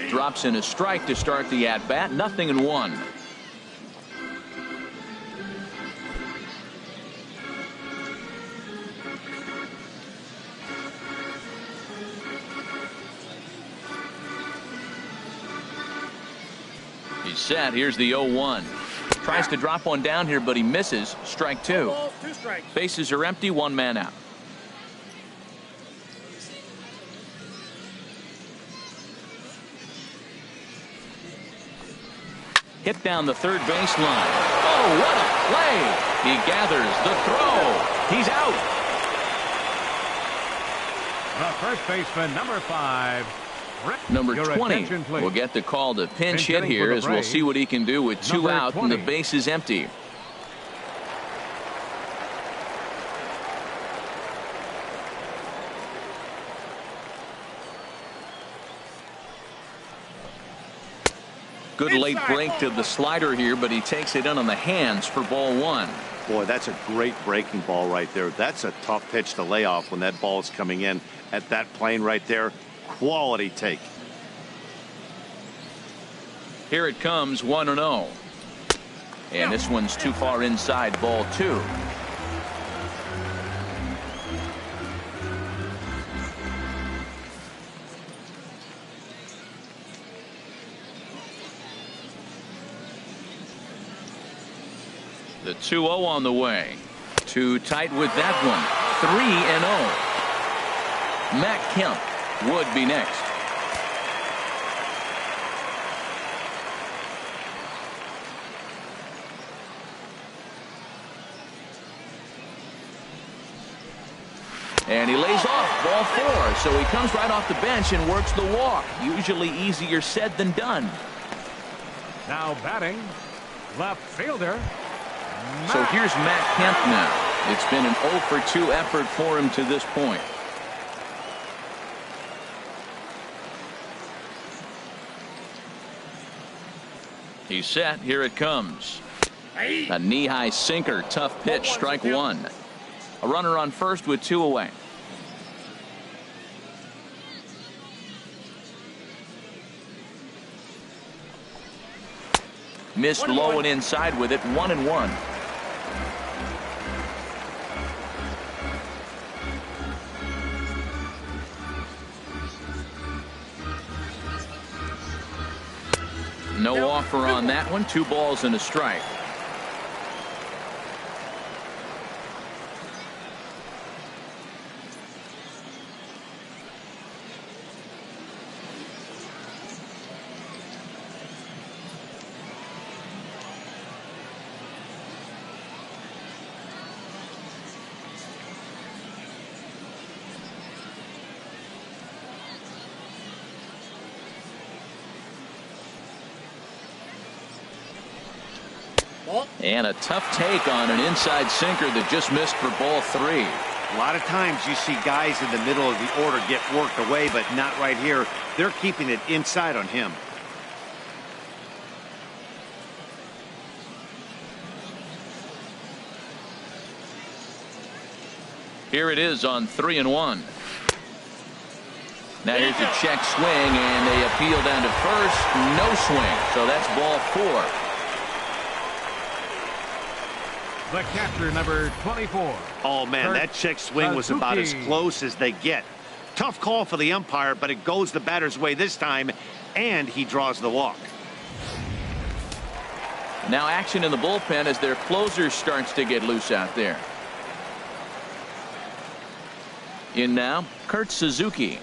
Drops in a strike to start the at-bat. 0-1. He's set. Here's the 0-1. Tries to drop one down here, but he misses. Strike 2. Bases are empty. 1 man out. Hit down the third baseline. Oh, what a play. He gathers the throw. He's out. The first baseman, number 5. Number 20 will get the call to pinch hit here as we'll see what he can do with 2 out and the base is empty. Good late break to the slider here, but he takes it in on the hands for ball one. Boy, that's a great breaking ball right there. That's a tough pitch to lay off when that ball is coming in at that plane right there. Quality take. Here it comes, 1-0. And this one's too far inside, ball two. The 2-0 on the way. Too tight with that one. 3-0. Matt Kemp would be next. And he lays off, ball four. So he comes right off the bench and works the walk. Usually easier said than done. Now batting, left fielder. So here's Matt Kemp now. It's been an 0 for 2 effort for him to this point. He's set. Here it comes. A knee-high sinker. Tough pitch. Strike one. A runner on first with 2 away. Missed low and inside with it. 1-1. No offer on that one. 2 balls and a strike. And a tough take on an inside sinker that just missed for ball 3. A lot of times you see guys in the middle of the order get worked away, but not right here. They're keeping it inside on him. Here it is on 3-1. Now here's a check swing, and they appeal down to first. No swing. So that's ball 4. The catcher, number 24. Oh, man, that check swing was about as close as they get. Tough call for the umpire, but it goes the batter's way this time, and he draws the walk. Now action in the bullpen as their closer starts to get loose out there. In now, Kurt Suzuki.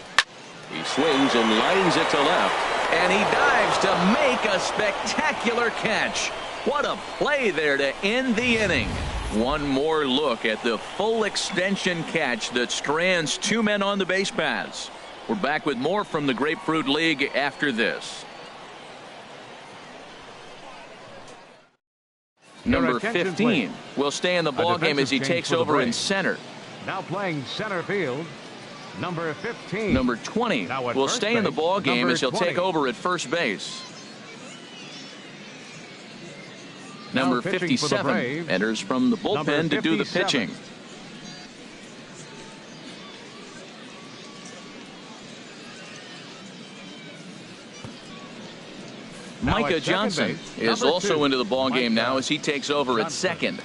He swings and lines it to left, and he dives to make a spectacular catch. What a play there to end the inning. One more look at the full extension catch that strands 2 men on the base paths. We're back with more from the Grapefruit League after this. Number 15 will stay in the ballgame as he takes over in center. Now playing center field, number 15. Number 20 will stay in the ballgame as he'll take over at first base. Number 57 enters from the bullpen to do the pitching. Micah Johnson is also into the ballgame now as he takes over at second.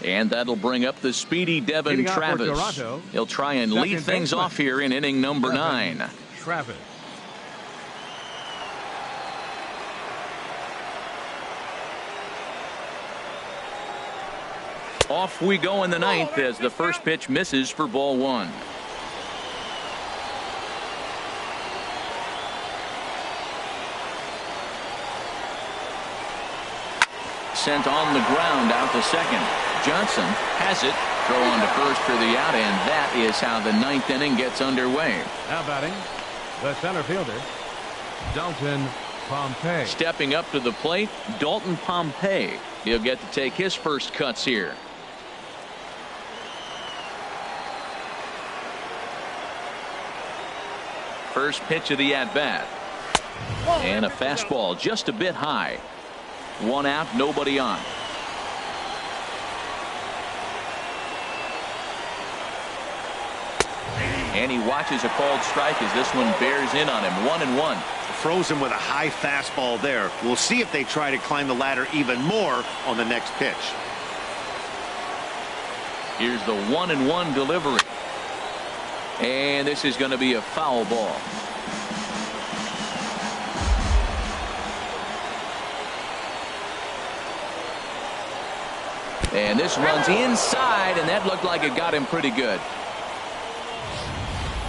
And that'll bring up the speedy Devin Travis. He'll try and lead things off here in inning number 9. Travis. Off we go in the 9th as the first pitch misses for ball 1. Sent on the ground out to second. Johnson has it. Throw on to first for the out, and that is how the 9th inning gets underway. Now batting, the center fielder, Dalton Pompey. Stepping up to the plate, Dalton Pompey. He'll get to take his first cuts here. First pitch of the at-bat. And a fastball just a bit high. 1 out, nobody on. And he watches a called strike as this one bears in on him. 1-1. Froze him with a high fastball there. We'll see if they try to climb the ladder even more on the next pitch. Here's the 1-1 delivery. And this is going to be a foul ball. And this runs inside, and that looked like it got him pretty good.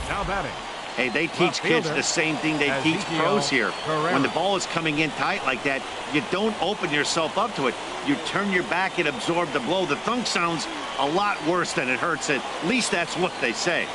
Now batting. Hey, they teach kids the same thing they teach pros here. When the ball is coming in tight like that, you don't open yourself up to it. You turn your back and absorb the blow. The thunk sounds a lot worse than it hurts. At least that's what they say.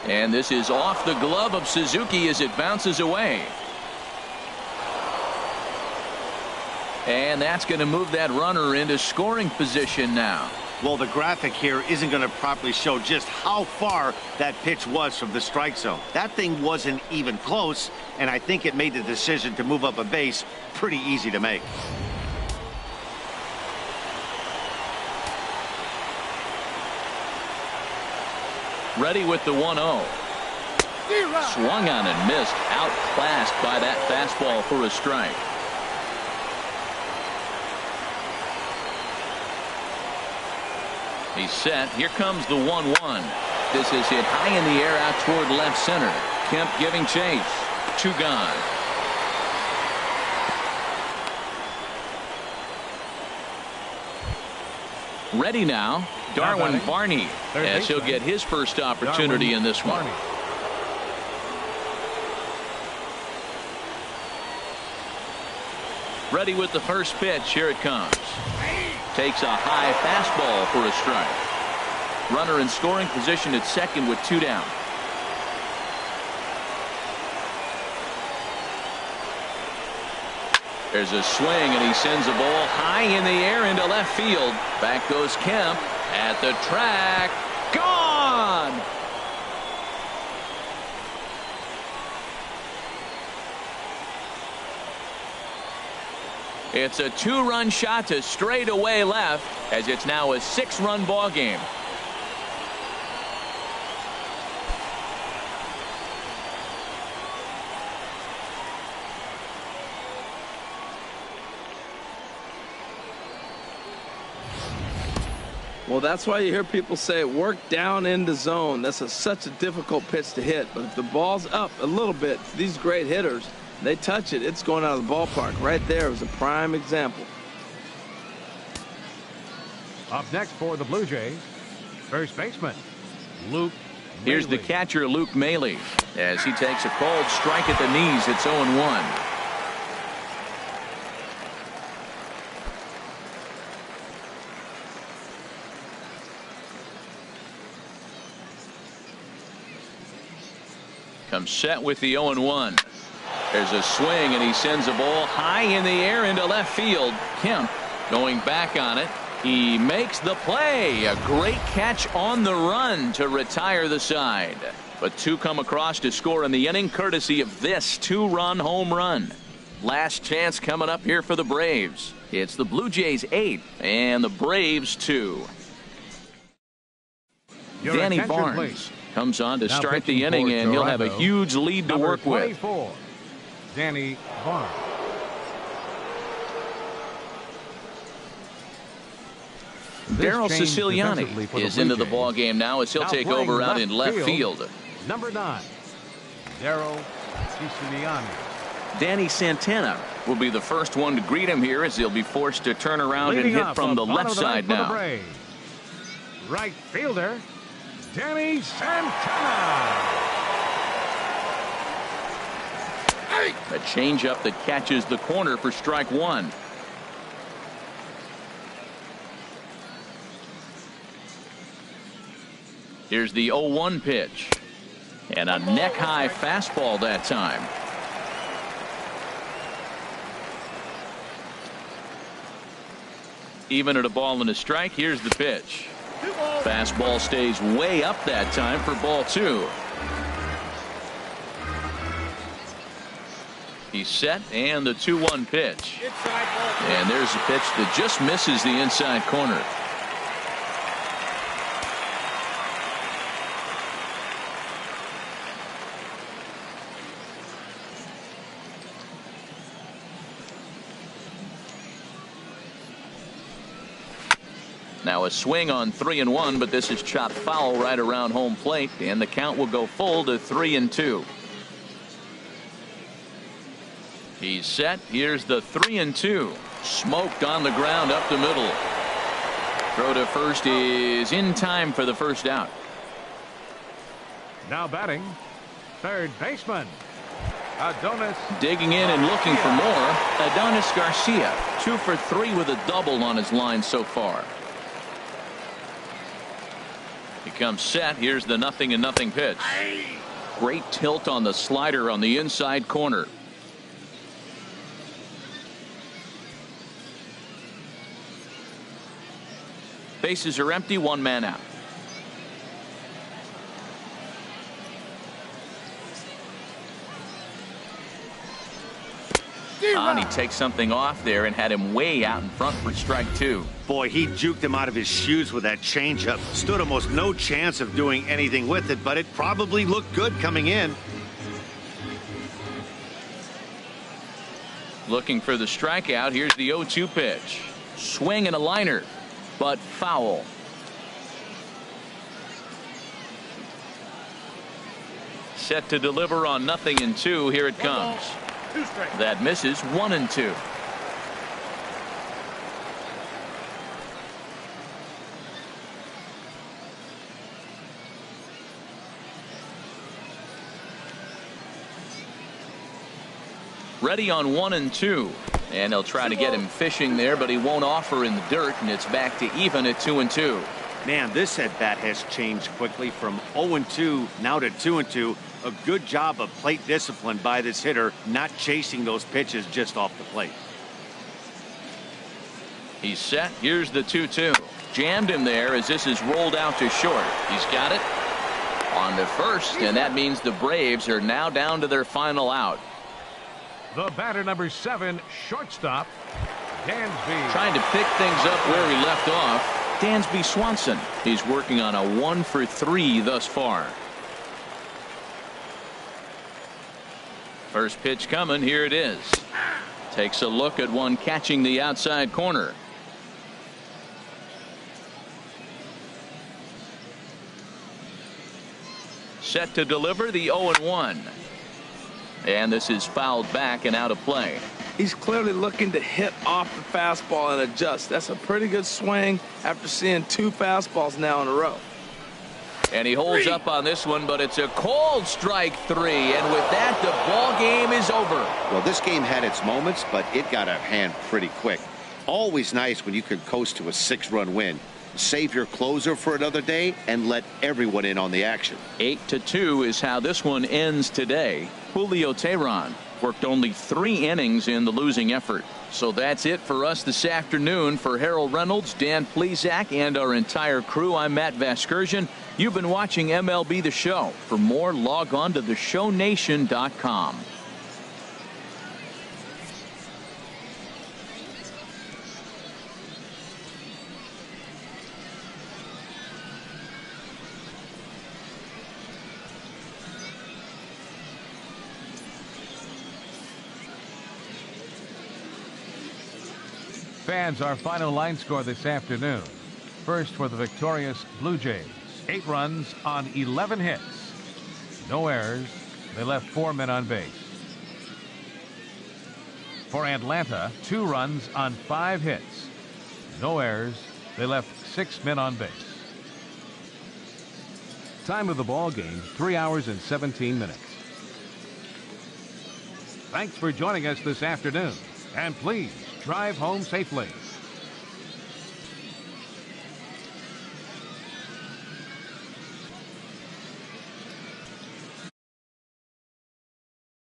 And this is off the glove of Suzuki as it bounces away. And that's going to move that runner into scoring position now. Well, the graphic here isn't going to properly show just how far that pitch was from the strike zone. That thing wasn't even close, and I think it made the decision to move up a base pretty easy to make. Ready with the 1-0. Swung on and missed. Outclassed by that fastball for a strike. He's set. Here comes the 1-1. This is hit high in the air out toward left center. Kemp giving chase. 2 gone. Ready now, Darwin Barney, as he'll get his first opportunity in this one. Ready with the first pitch. Here it comes. Takes a high fastball for a strike. Runner in scoring position at second with 2 down. There's a swing, and he sends a ball high in the air into left field. Back goes Kemp at the track. Gone! It's a 2-run shot to straightaway left, as it's now a 6-run ball game. Well, that's why you hear people say work down in the zone. That's such a difficult pitch to hit. But if the ball's up a little bit, these great hitters, they touch it, it's going out of the ballpark. Right there was a prime example. Up next for the Blue Jays, first baseman Luke Maile. Here's the catcher, Luke Maile, as he takes a called strike at the knees. It's 0-1. Comes set with the 0-1. There's a swing, and he sends a ball high in the air into left field. Kemp going back on it. He makes the play. A great catch on the run to retire the side. But 2 come across to score in the inning, courtesy of this 2-run home run. Last chance coming up here for the Braves. It's the Blue Jays 8 and the Braves 2. Danny Barnes, please. Comes on to start the inning, and he'll have a huge lead to work with. Danny Barnes. Darryl Siciliani is into the ball game now, as he'll take over out in left field. Number 9, Darryl Siciliani. Danny Santana will be the first one to greet him here, as he'll be forced to turn around and hit from the left side now. Right fielder, Danny Santana. A changeup that catches the corner for strike 1. Here's the 0-1 pitch. And a neck-high fastball that time. Even at a ball and a strike, here's the pitch. Fastball stays way up that time for ball 2. He's set, and the 2-1 pitch. And there's a pitch that just misses the inside corner. Now a swing on 3-1, but this is chopped foul right around home plate, and the count will go full to 3-2. He's set. Here's the 3-2. Smoked on the ground up the middle. Throw to first is in time for the first out. Now batting, third baseman, Adonis. Digging in and looking for more, Adonis Garcia. 2 for 3 with a double on his line so far. He comes set. Here's the 0-0 pitch. Great tilt on the slider on the inside corner. Bases are empty, 1 man out. And he takes something off there and had him way out in front for strike 2. Boy, he juked him out of his shoes with that changeup. Stood almost no chance of doing anything with it, but it probably looked good coming in. Looking for the strikeout. Here's the 0-2 pitch. Swing and a liner, but foul. Set to deliver on 0-2. Here it comes. That misses. 1-2. Ready on 1-2, and they'll try to get him fishing there, but he won't offer in the dirt, and it's back to even at 2-2. Man, this at bat has changed quickly from 0-2 now to 2-2. A good job of plate discipline by this hitter, not chasing those pitches just off the plate. He's set. Here's the 2-2. Jammed him there as this is rolled out to short. He's got it on to first, and that means the Braves are now down to their final out. The batter, number 7, shortstop, Dansby. Trying to pick things up where he left off, Dansby Swanson. He's working on a 1 for 3 thus far. First pitch coming. Here it is. Takes a look at one catching the outside corner. Set to deliver the 0-1. And this is fouled back and out of play. He's clearly looking to hit off the fastball and adjust. That's a pretty good swing after seeing 2 fastballs now in a row. And he holds up on this one, but it's a cold strike 3. And with that, the ball game is over. Well, this game had its moments, but it got out of hand pretty quick. Always nice when you can coast to a 6-run win. Save your closer for another day and let everyone in on the action. 8-2 is how this one ends today. Julio Teheran worked only 3 innings in the losing effort. So that's it for us this afternoon. For Harold Reynolds, Dan Plesac, and our entire crew, I'm Matt Vasgersian. You've been watching MLB The Show. For more, log on to theshownation.com. Fans, our final line score this afternoon. First for the victorious Blue Jays. 8 runs on 11 hits. No errors. They left 4 men on base. For Atlanta, 2 runs on 5 hits. No errors. They left 6 men on base. Time of the ball game, 3 hours and 17 minutes. Thanks for joining us this afternoon. And please drive home safely.